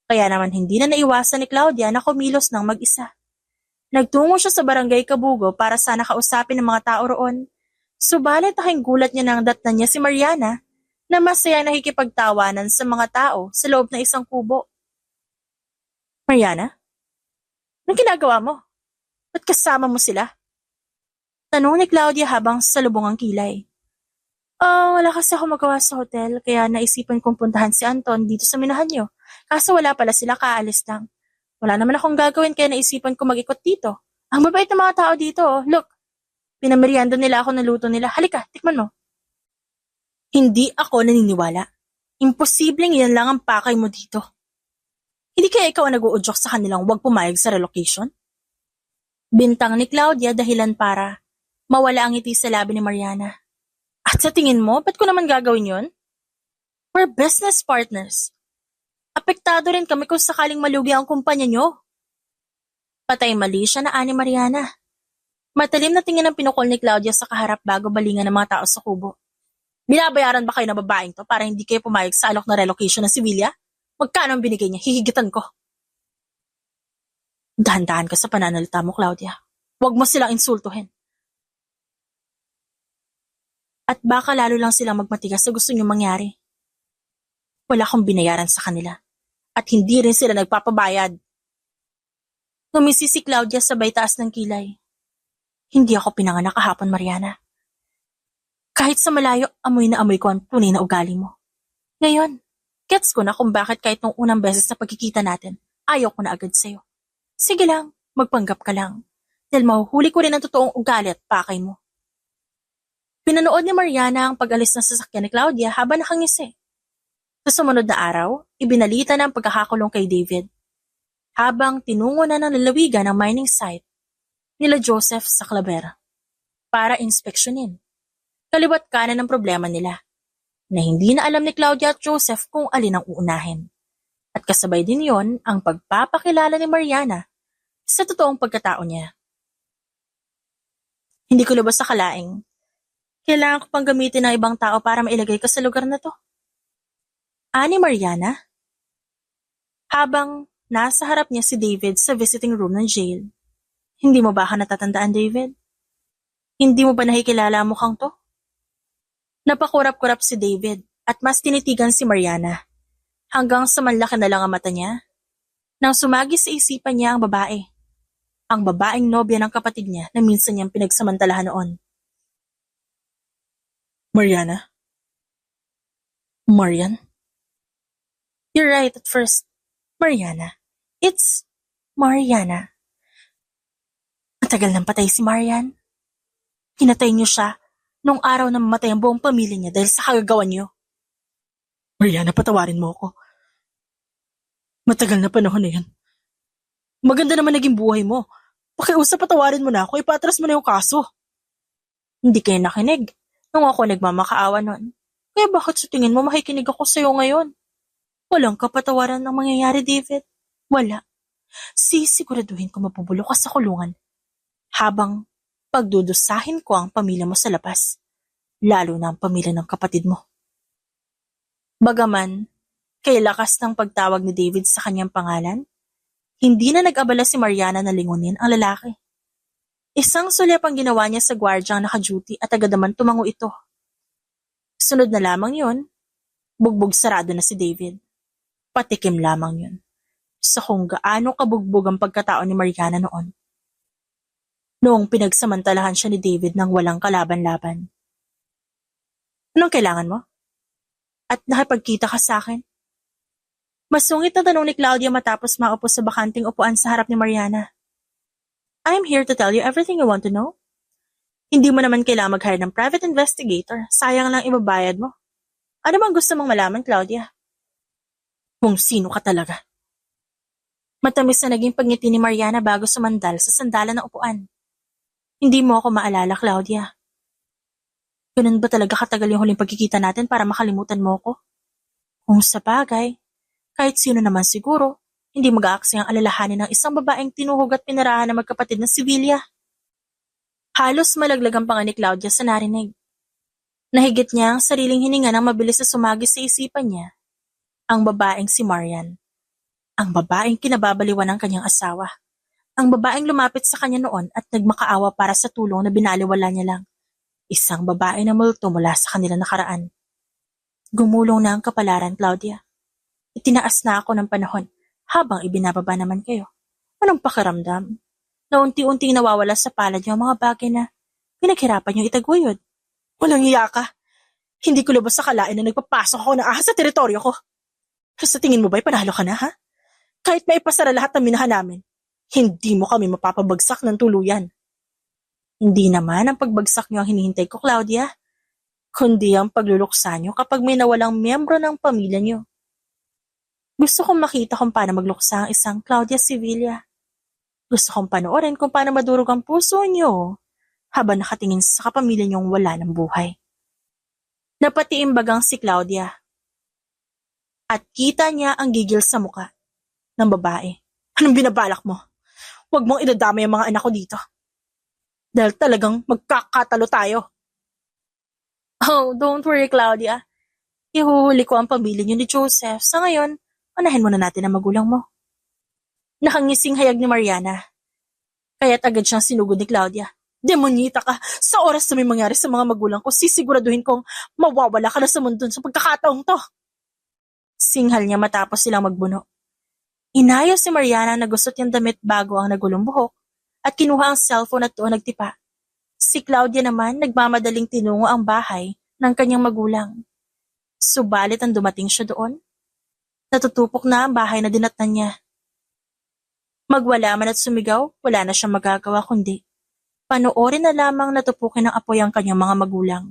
Kaya naman hindi na naiwasan ni Claudia na kumilos ng mag-isa. Nagtungo siya sa barangay Kabugo para sana kausapin ng mga tao roon. Subalit aking gulat niya nang datnan niya si Mariana na masaya nakikipagtawanan sa mga tao sa loob ng isang kubo. Mariana? Anong ginagawa mo? Ba't kasama mo sila? Tanong ni Claudia habang salubong ang kilay. Wala kasi ako magawa sa hotel, kaya naisipan kong puntahan si Anton dito sa minahan niyo. Kaso wala pala sila, kaalis lang. Wala naman akong gagawin kaya naisipan kong mag-ikot dito. Ang babait ng mga tao dito, oh. Look, pinamerienda nila ako ng luto nila. Halika, tikman mo. Hindi ako naniniwala. Imposibleng yan lang ang pakay mo dito. Hindi kaya ikaw ang nag-uudyok sa kanilang huwag pumayag sa relocation? Bintang ni Claudia dahilan para mawala ang ngiti sa labi ni Mariana. At sa tingin mo, ba't ko naman gagawin yon? We're business partners. Apektado rin kami kung sakaling malugi ang kumpanya nyo. Patay mali siya na ani Mariana. Matalim na tingin ang pinukol ni Claudia sa kaharap bago balingan ng mga tao sa kubo. Binabayaran ba kayo ng babaeng to para hindi kayo pumayag sa alok na relocation ng Sevilla? Magkano ang binigay niya? Hihigitan ko. Dahan-dahan ka sa pananalita mo, Claudia. Huwag mo silang insultuhin. At baka lalo lang silang magmatigas sa gusto niyong mangyari. Wala akong binayaran sa kanila. At hindi rin sila nagpapabayad. Ngumisi si Claudia sabay taas ng kilay. Hindi ako pinanganak kahapon, Mariana. Kahit sa malayo, amoy na amoy ko ang tunay na ugali mo. Ngayon, gets ko na kung bakit kahit nung unang beses na pagkikita natin, ayaw ko na agad sa'yo. Sige lang, magpanggap ka lang. Dahil mahuhuli ko rin ang totoong ugali at pakay mo. Pinanood ni Mariana ang pag-alis ng sasakyan ni Claudia habang nakangisi. Sa sumunod na araw, ibinalita na ang pagkakakulong kay David. Habang tinungo na ng lalawigan ng mining site nila Joseph sa Clavera para inspeksyonin. Kaliwat kanan ang problema nila na hindi na alam ni Claudia at Joseph kung alin ang uunahin. At kasabay din yon ang pagpapakilala ni Mariana sa totoong pagkatao niya. Hindi ko lubos sa kalaing. Kailangan ko pang gamitin ng ibang tao para mailagay ka sa lugar na to. Ani Mariana? Habang nasa harap niya si David sa visiting room ng jail. Hindi mo ba natatandaan, David? Hindi mo ba nakikilala ang mukhang to? Napakurap-kurap si David at mas tinitigan si Mariana. Hanggang sa manlaki na lang ang mata niya. Nang sumagi sa isipan niya ang babae. Ang babaeng nobya ng kapatid niya na minsan niyang pinagsamantalahan noon. Mariana? Marian? You're right at first. Mariana. It's Mariana. Matagal nang patay si Marian. Hinatay niyo siya nung araw na mamatay ang buong pamilya niya dahil sa kagagawan niyo. Mariana, patawarin mo ako. Matagal na panahon na yan. Maganda naman naging buhay mo. Pakiusap, patawarin mo na ako, ipatras mo na yung kaso. Hindi kayo nakinig nung ako nagmamakaawa nun. Kaya bakit sa tingin mo makikinig ako sa'yo ngayon? Walang kapatawaran ang mangyayari, David. Wala. Sisiguraduhin ko mapubulok ka sa kulungan habang pagdudusahin ko ang pamilya mo sa labas, lalo na ang pamilya ng kapatid mo. Bagaman, kay lakas ng pagtawag ni David sa kanyang pangalan, hindi na nag-abala si Mariana na lingunin ang lalaki. Isang sulyap ang ginawa niya sa gwardyang naka-duty at agad naman tumango ito. Sunod na lamang yun, bugbog sarado na si David. Patikim lamang yun sa kung gaano kabugbog ang pagkatao ni Mariana noon. Noong pinagsamantalahan siya ni David ng walang kalaban-laban. Anong kailangan mo? At nakipagkita ka sa akin? Masungit na tanong ni Claudia matapos maupo sa bakanting upuan sa harap ni Mariana. I'm here to tell you everything you want to know. Hindi mo naman kailangan mag-hire ng private investigator. Sayang lang ibabayad mo. Ano bang gusto mong malaman, Claudia? Kung sino ka talaga. Matamis na naging pagngiti ni Mariana bago sumandal sa sandalan ng upuan. Hindi mo ako maalala, Claudia. Ganun ba talaga katagal yung huling pagkikita natin para makalimutan mo ko? Kung sa bagay, kahit sino naman siguro, hindi mag-aaksay ang alalahanin ng isang babaeng tinuhog at pinarahan ng magkapatid ng Sevilla. Halos malaglag ang panga ni Claudia sa narinig. Nahigit niya ang sariling hininga nang mabilis na sumagi sa isipan niya. Ang babaeng si Marian. Ang babaeng kinababaliwan ng kanyang asawa. Ang babaeng lumapit sa kanya noon at nagmakaawa para sa tulong na binaliwala niya lang. Isang babae na multo mula sa kanila nakaraan. Gumulong na ang kapalaran, Claudia. Itinaas na ako ng panahon habang ibinababa naman kayo. Anong pakiramdam na unti-unting nawawala sa palad niyo ang mga bagay na pinaghirapan niyong itaguyod? Walang iya ka. Hindi ko lubos sa kalain na nagpapasok ako ng ahas sa teritoryo ko. Sa tingin mo ba'y panalo ka na, ha? Kahit maipasara lahat ng minahan namin, hindi mo kami mapapabagsak ng tuluyan. Hindi naman ang pagbagsak niyo ang hinihintay ko, Claudia, kundi ang pagluluksa niyo kapag may nawalang miyembro ng pamilya niyo. Gusto kong makita kung paano magluksa ang isang Claudia Sevilla. Gusto kong panoorin kung paano madurog ang puso niyo habang nakatingin sa kapamilya niyong wala ng buhay. Napatiimbagang si Claudia at kita niya ang gigil sa muka ng babae. Anong binabalak mo? Huwag mong idadamay ang mga anak ko dito. Dahil talagang magkakatalo tayo. Oh, don't worry, Claudia. Ihuhuli ko ang pamilya niyo ni Joseph. Sa ngayon, unahin muna natin ang magulang mo. Nakangising hayag ni Mariana. Kaya't agad siyang sinugod ni Claudia. Demonyita ka! Sa oras na may mangyari sa mga magulang ko, sisiguraduhin kong mawawala ka na sa mundo sa pagkakataong to. Singhal niya matapos silang magbuno. Inayos si Mariana na gusot niyang damit bago ang nagulong buhok at kinuha ang cellphone at doon nagtipa. Si Claudia naman nagmamadaling tinungo ang bahay ng kanyang magulang. Subalit ang dumating siya doon, natutupok na ang bahay na dinatnan niya. Magwala man at sumigaw, wala na siyang magagawa kundi panoorin na lamang natupukin ng apoy ang kanyang mga magulang.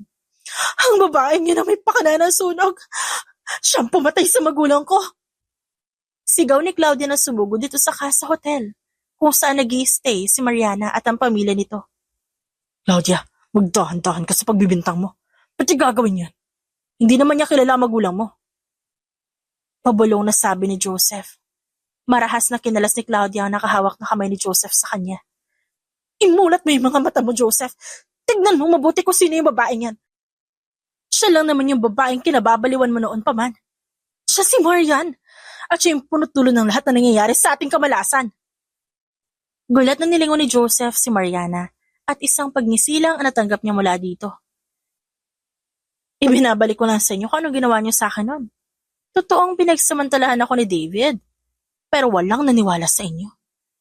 Ang babaeng niya na may pakana ng sunog! Siyang pumatay sa magulang ko! Sigaw ni Claudia na sumugod dito sa Casa Hotel, kung saan nag-i-stay si Mariana at ang pamilya nito. Claudia, magdahan-dahan ka sa pagbibintang mo. Ba't yung gagawin yan? Hindi naman niya kilala ang magulang mo. Pabulong na sabi ni Joseph. Marahas na kinalas ni Claudia ang nakahawak na kamay ni Joseph sa kanya. Imulat mo yung mga mata mo, Joseph. Tignan mo mabuti kung sino yung babaeng yan. Siya lang naman yung babaeng kinababaliwan mo noon pa man. Siya si Marian. At siya yung punot-dulo ng lahat na nangyayari sa ating kamalasan. Gulat na nilingon ni Joseph si Mariana at isang pagnisilang ang natanggap niya mula dito. Ibinabalik ko lang sa inyo kung anong ginawa niyo sa akin noon. Totoong pinagsamantalahan ako ni David. Pero walang naniwala sa inyo.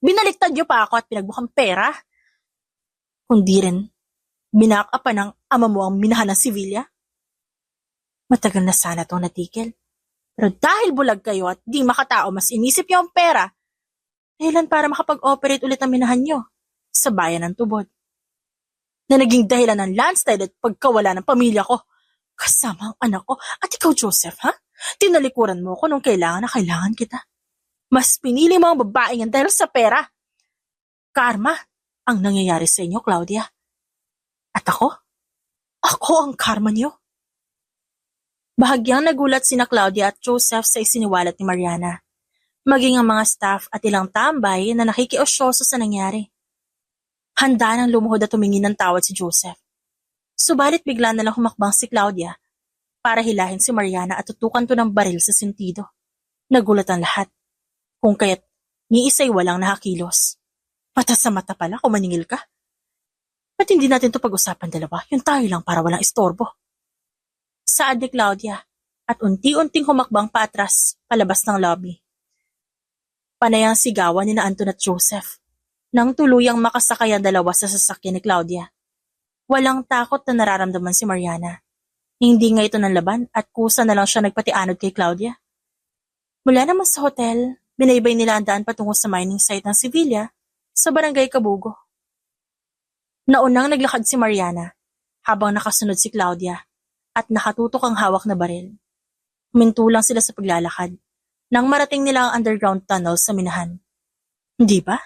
Binaliktad niyo pa ako at pinagbukang pera. Kundi rin, binakapan ng ama mo ang minahan ng Sevilla. Matagal na sana itong natigil. Pero dahil bulag kayo at di makatao, mas inisip niyo ang pera. Dahilan para makapag-operate ulit ang minahan niyo sa bayan ng Tubod. Na naging dahilan ng landslide at pagkawala ng pamilya ko. Kasama ang anak ko. At ikaw, Joseph, ha? Tinalikuran mo ko nung kailangan na kailangan kita. Mas pinili mo ang babaeng yan dahil sa pera. Karma ang nangyayari sa inyo, Claudia. At ako? Ako ang karma niyo. Bahagyang nagulat sina Claudia at Joseph sa isiniwalat ni Mariana. Maging ang mga staff at ilang tambay na nakikiosyoso sa nangyari. Handa nang lumuhod at tumingin ng tawad si Joseph. Subalit bigla na lang humakbang si Claudia para hilahin si Mariana at tutukan to ng baril sa sentido. Nagulat ang lahat. Kung kaya't ni isa'y walang nakakilos. Mata sa mata pala kung maningil ka. Ba't hindi natin to pag-usapan dalawa? Yung tayo lang para walang istorbo. Saad ni Claudia at unti-unting humakbang paatras palabas ng lobby. Panay ang sigawan ni na Anton at Joseph nang tuluyang makasakay ang dalawa sa sasakyan ni Claudia. Walang takot na nararamdaman si Mariana. Hindi nga ito ng laban at kusa na lang siya nagpatianod kay Claudia. Mula naman sa hotel, binaybay nila ang daan patungo sa mining site ng Sevilla sa barangay Kabugo. Naunang naglakad si Mariana habang nakasunod si Claudia at nakatutok ang hawak na baril. Huminto lang sila sa paglalakad nang marating nila ang underground tunnel sa minahan. Hindi ba?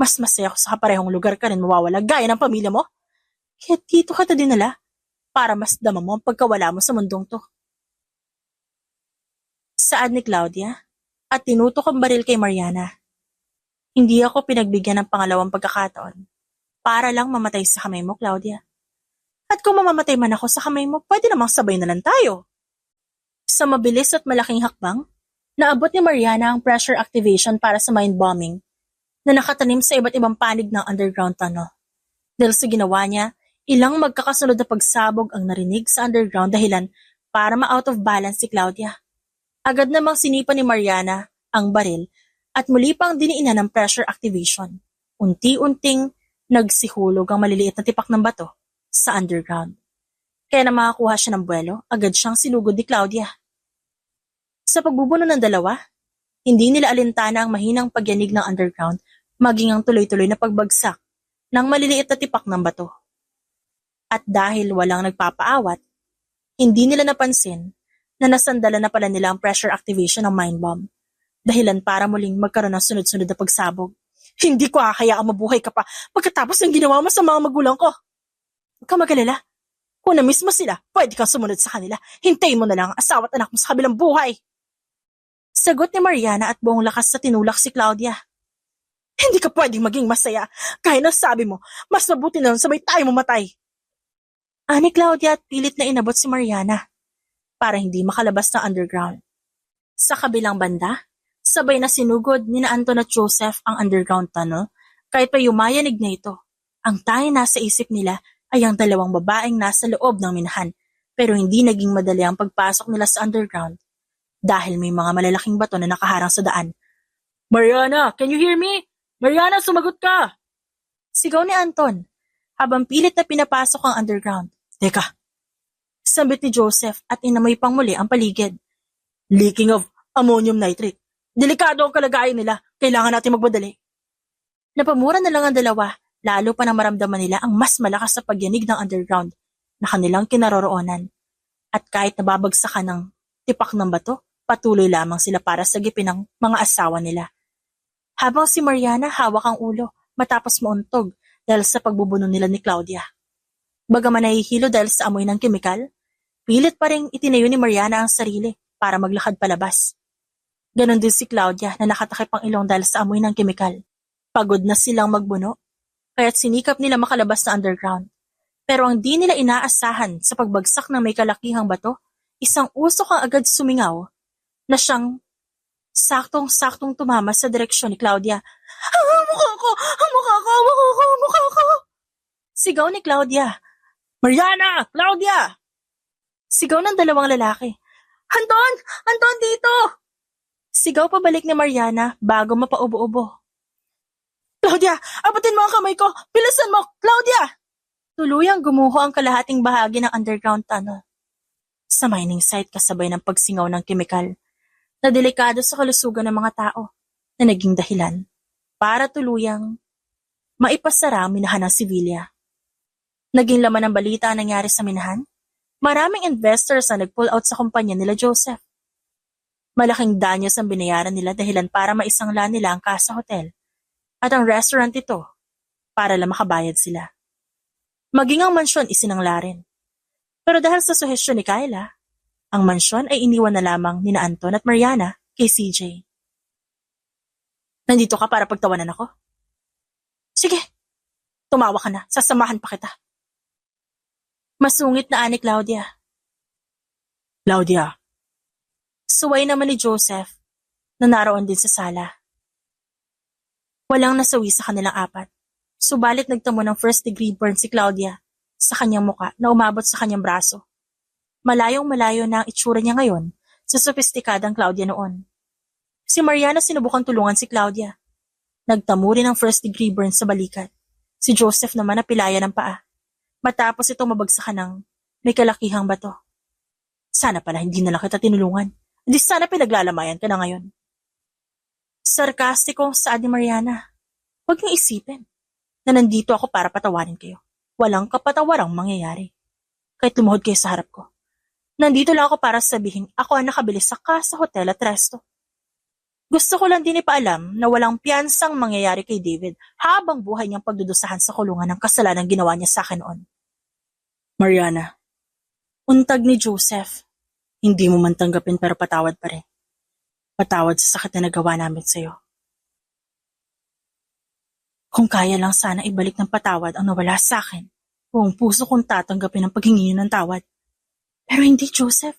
Mas masaya ko sa kaparehong lugar ka rin mawawala gaya ng pamilya mo. Kaya dito ka ta dinala para mas dama mo ang pagkawala mo sa mundong to. Saad ni Claudia at tinutok ang baril kay Mariana. Hindi ako pinagbigyan ng pangalawang pagkakataon para lang mamatay sa kamay mo, Claudia. At kung mamamatay man ako sa kamay mo, pwede namang sabay na lang tayo. Sa mabilis at malaking hakbang, naabot ni Mariana ang pressure activation para sa mine bombing na nakatanim sa iba't ibang panig ng underground tunnel. Dahil sa ginawa niya, ilang magkakasunod na pagsabog ang narinig sa underground dahilan para ma-out of balance si Claudia. Agad namang sinipa ni Mariana ang baril at muli pang diniinan ng pressure activation. Unti-unting nagsihulog ang maliliit na tipak ng bato sa underground. Kaya na makakuha siya ng buwelo, agad siyang sinugod ni Claudia. Sa pagbubuno ng dalawa, hindi nila alintana ang mahinang pagyanig ng underground maging ang tuloy-tuloy na pagbagsak ng maliliit na tipak ng bato. At dahil walang nagpapaawat, hindi nila napansin na nasandala na pala nila ang pressure activation ng mind bomb. Dahilan para muling magkaroon ng sunod-sunod na pagsabog. Hindi ko kakayaan mabuhay ka pa pagkatapos ng ginawa mo sa mga magulang ko. Huwag kang mag-alala. Kung na-miss mo sila, pwede kang sumunod sa kanila. Hintayin mo na lang ang asawa at anak mo sa kabilang buhay. Sagot ni Mariana at buong lakas sa tinulak si Claudia. Hindi ka pwedeng maging masaya. Kaya na sabi mo, mas mabuti na lang sabay tayo mamatay. Ani Claudia at pilit na inabot si Mariana para hindi makalabas ng underground. Sa kabilang banda, sabay na sinugod ni na Anton at Joseph ang underground tunnel kahit pa yumayanig na ito. Ang tanging nasa isip nila ay ang dalawang babaeng nasa loob ng minahan pero hindi naging madali ang pagpasok nila sa underground dahil may mga malalaking bato na nakaharang sa daan. Mariana, can you hear me? Mariana, sumagot ka! Sigaw ni Anton habang pilit na pinapasok ang underground. Teka, sambit ni Joseph at inamoy pang muli ang paligid. Leaking of ammonium nitrate. Delikado ang kalagayan nila. Kailangan natin magmadali. Napamura na lang ang dalawa, lalo pa na maramdaman nila ang mas malakas sa pagyanig ng underground na kanilang kinaroroonan. At kahit nababagsakan ng tipak ng bato, patuloy lamang sila para sagipin ng mga asawa nila. Habang si Mariana hawak ang ulo matapos mauntog dahil sa pagbubuno nila ni Claudia. Bagaman nahihilo dahil sa amoy ng kemikal, pilit pa rin itinayo ni Mariana ang sarili para maglakad palabas. Ganon din si Claudia na nakatakip ang ilong dahil sa amoy ng kemikal. Pagod na silang magbuno, kaya't sinikap nila makalabas na underground. Pero ang di nila inaasahan sa pagbagsak ng may kalakihang bato, isang usok ang agad sumingaw na siyang saktong-saktong tumama sa direksyon ni Claudia. Mukha ko! Mukha ko! Mukha ko! Mukha ko! Sigaw ni Claudia. Mariana! Claudia! Sigaw ng dalawang lalaki. Anton! Anton dito! Sigaw pabalik ni Mariana bago mapaubo-ubo. Claudia! Abutin mo ang kamay ko! Bilisan mo! Claudia! Tuluyang gumuho ang kalahating bahagi ng underground tunnel. Sa mining site kasabay ng pagsingaw ng kemikal na delikado sa kalusugan ng mga tao na naging dahilan para tuluyang maipasara ang minahan ng Sevilla. Naging laman ng balita ang nangyari sa minahan. Maraming investors ang nag-pull out sa kumpanya nila Joseph. Malaking danyos ang binayaran nila dahilan para maisangla nila ang Casa Hotel at ang restaurant ito para lang makabayad sila. Maging ang mansyon isinangla rin. Pero dahil sa suhestyon ni Kyla, ang mansyon ay iniwan na lamang ni Anton at Mariana kay CJ. Nandito ka para pagtawanan ako? Sige, tumawa ka na, sasamahan pa kita. Masungit na ani Claudia. Claudia. Suway naman ni Joseph na naroon din sa sala. Walang nasawi sa kanilang apat, subalit nagtamo ng first-degree burn si Claudia sa kanyang muka na umabot sa kanyang braso. Malayong-malayo na ang itsura niya ngayon sa sopistikadang Claudia noon. Si Mariana sinubukang tulungan si Claudia. Nagtamo rin ng first-degree burn sa balikat. Si Joseph naman napilaya ng paa. Matapos ito mabagsakan ng may kalakihang bato. Sana pala hindi na lang kita tinulungan. Hindi sana pinaglalamayan ka na ngayon. Sarkastikong saad ni Mariana. Huwag niyong isipin na nandito ako para patawarin kayo. Walang kapatawarang mangyayari. Kahit lumuhod kayo sa harap ko. Nandito lang ako para sabihin ako ang nakabili sa Casa Hotel at Resto. Gusto ko lang din ipaalam na walang piyansang mangyayari kay David habang buhay niyang pagdudusahan sa kulungan ng kasalanan ginawa niya sa akin noon. Mariana, untag ni Joseph, hindi mo man tanggapin pero patawad pa rin. Patawad sa sakit na nagawa namin sa'yo. Kung kaya lang sana ibalik ng patawad ang nawala sa akin, buong puso kong tatanggapin ang paghingi niyo ng tawad. Pero hindi, Joseph.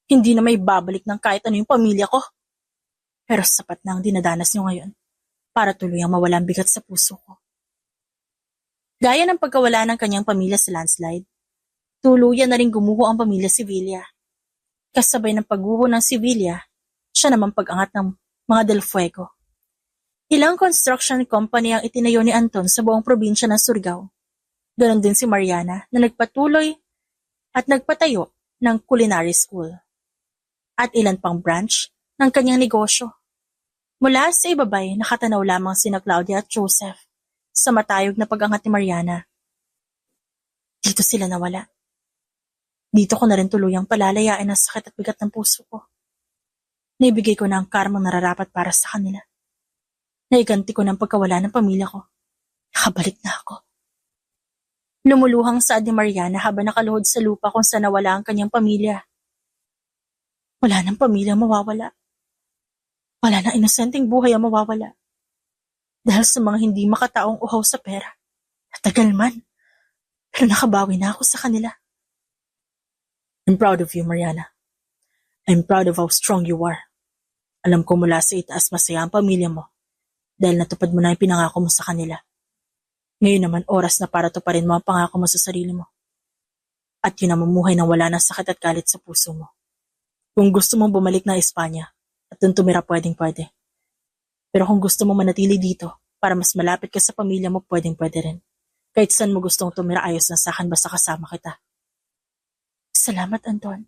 Hindi na may babalik ng kahit ano yung pamilya ko. Pero sapat na ang dinadanas niyo ngayon para tuluyang mawala ang bigat sa puso ko. Gaya ng pagkawala ng kanyang pamilya sa landslide, tuluyan na rin gumuho ang pamilya Sevilla. Kasabay ng pagguho ng Sevilla, siya naman pag-angat ng mga Del Fuego. Ilang construction company ang itinayo ni Anton sa buong probinsya ng Surigao. Ganon din si Mariana na nagpatuloy at nagpatayo ng culinary school at ilan pang branch ng kanyang negosyo. Mula sa ibabay, nakatanaw lamang sina Claudia at Joseph sa matayog na pag-angat ni Mariana. Dito sila nawala. Dito ko na rin tuluyang palalayain ang sakit at bigat ng puso ko. Naibigay ko na ang karmang nararapat para sa kanila. Naiganti ko ng pagkawala ng pamilya ko. Nakabalik na ako. Lumuluhang saad ni Mariana habang nakaluhod sa lupa kung saan nawala ang kanyang pamilya. Wala nang pamilyang mawawala. Wala nang inosenteng buhay ang mawawala. Dahil sa mga hindi makataong uhaw sa pera. Natagal man. Pero nakabawi na ako sa kanila. I'm proud of you, Mariana. I'm proud of how strong you are. Alam ko mula sa itaas masaya ang pamilya mo dahil natupad mo na yung pinangako mo sa kanila. Ngayon naman oras na para tuparin mo ang pangako mo sa sarili mo. At yun ang mamuhay nang wala ng sakit at galit sa puso mo. Kung gusto mong bumalik na Espanya at dun tumira pwedeng-pwede. Pero kung gusto mo manatili dito para mas malapit ka sa pamilya mo pwedeng-pwede rin. Kahit saan mo gustong tumira ayos na sa akin basta kasama kita. Salamat, Anton.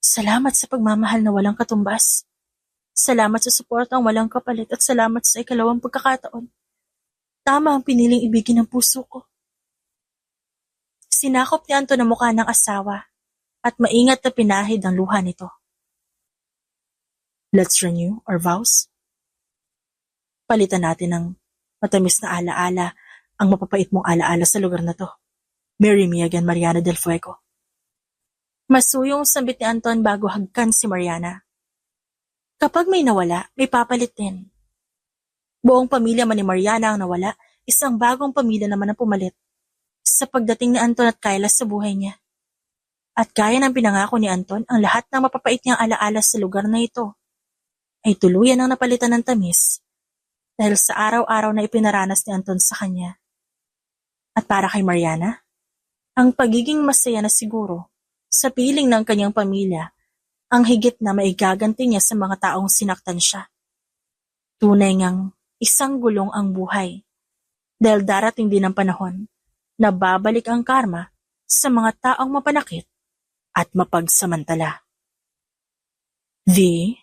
Salamat sa pagmamahal na walang katumbas. Salamat sa suportang walang kapalit at salamat sa ikalawang pagkakataon. Tama ang piniling ibigin ng puso ko. Sinakop ni Anton ang mukha ng asawa at maingat na pinahid ang luha nito. Let's renew our vows. Palitan natin ng matamis na alaala ang mapapait mong alaala sa lugar na to. Marry me again, Mariana del Fuego. Masuyong sambit ni Anton bago hagkan si Mariana. Kapag may nawala, may papalit din. Buong pamilya man ni Mariana ang nawala, isang bagong pamilya naman ang pumalit sa pagdating ni Anton at Kyla sa buhay niya. At gaya ng pinangako ni Anton, ang lahat ng mapapait niyang alaala sa lugar na ito ay tuluyan ang napalitan ng tamis dahil sa araw-araw na ipinaranas ni Anton sa kanya. At para kay Mariana, ang pagiging masaya na siguro sa piling ng kanyang pamilya ang higit na maigaganti niya sa mga taong sinaktan siya. Tunay ngang isang gulong ang buhay dahil darating din ang panahon na babalik ang karma sa mga taong mapanakit at mapagsamantala. The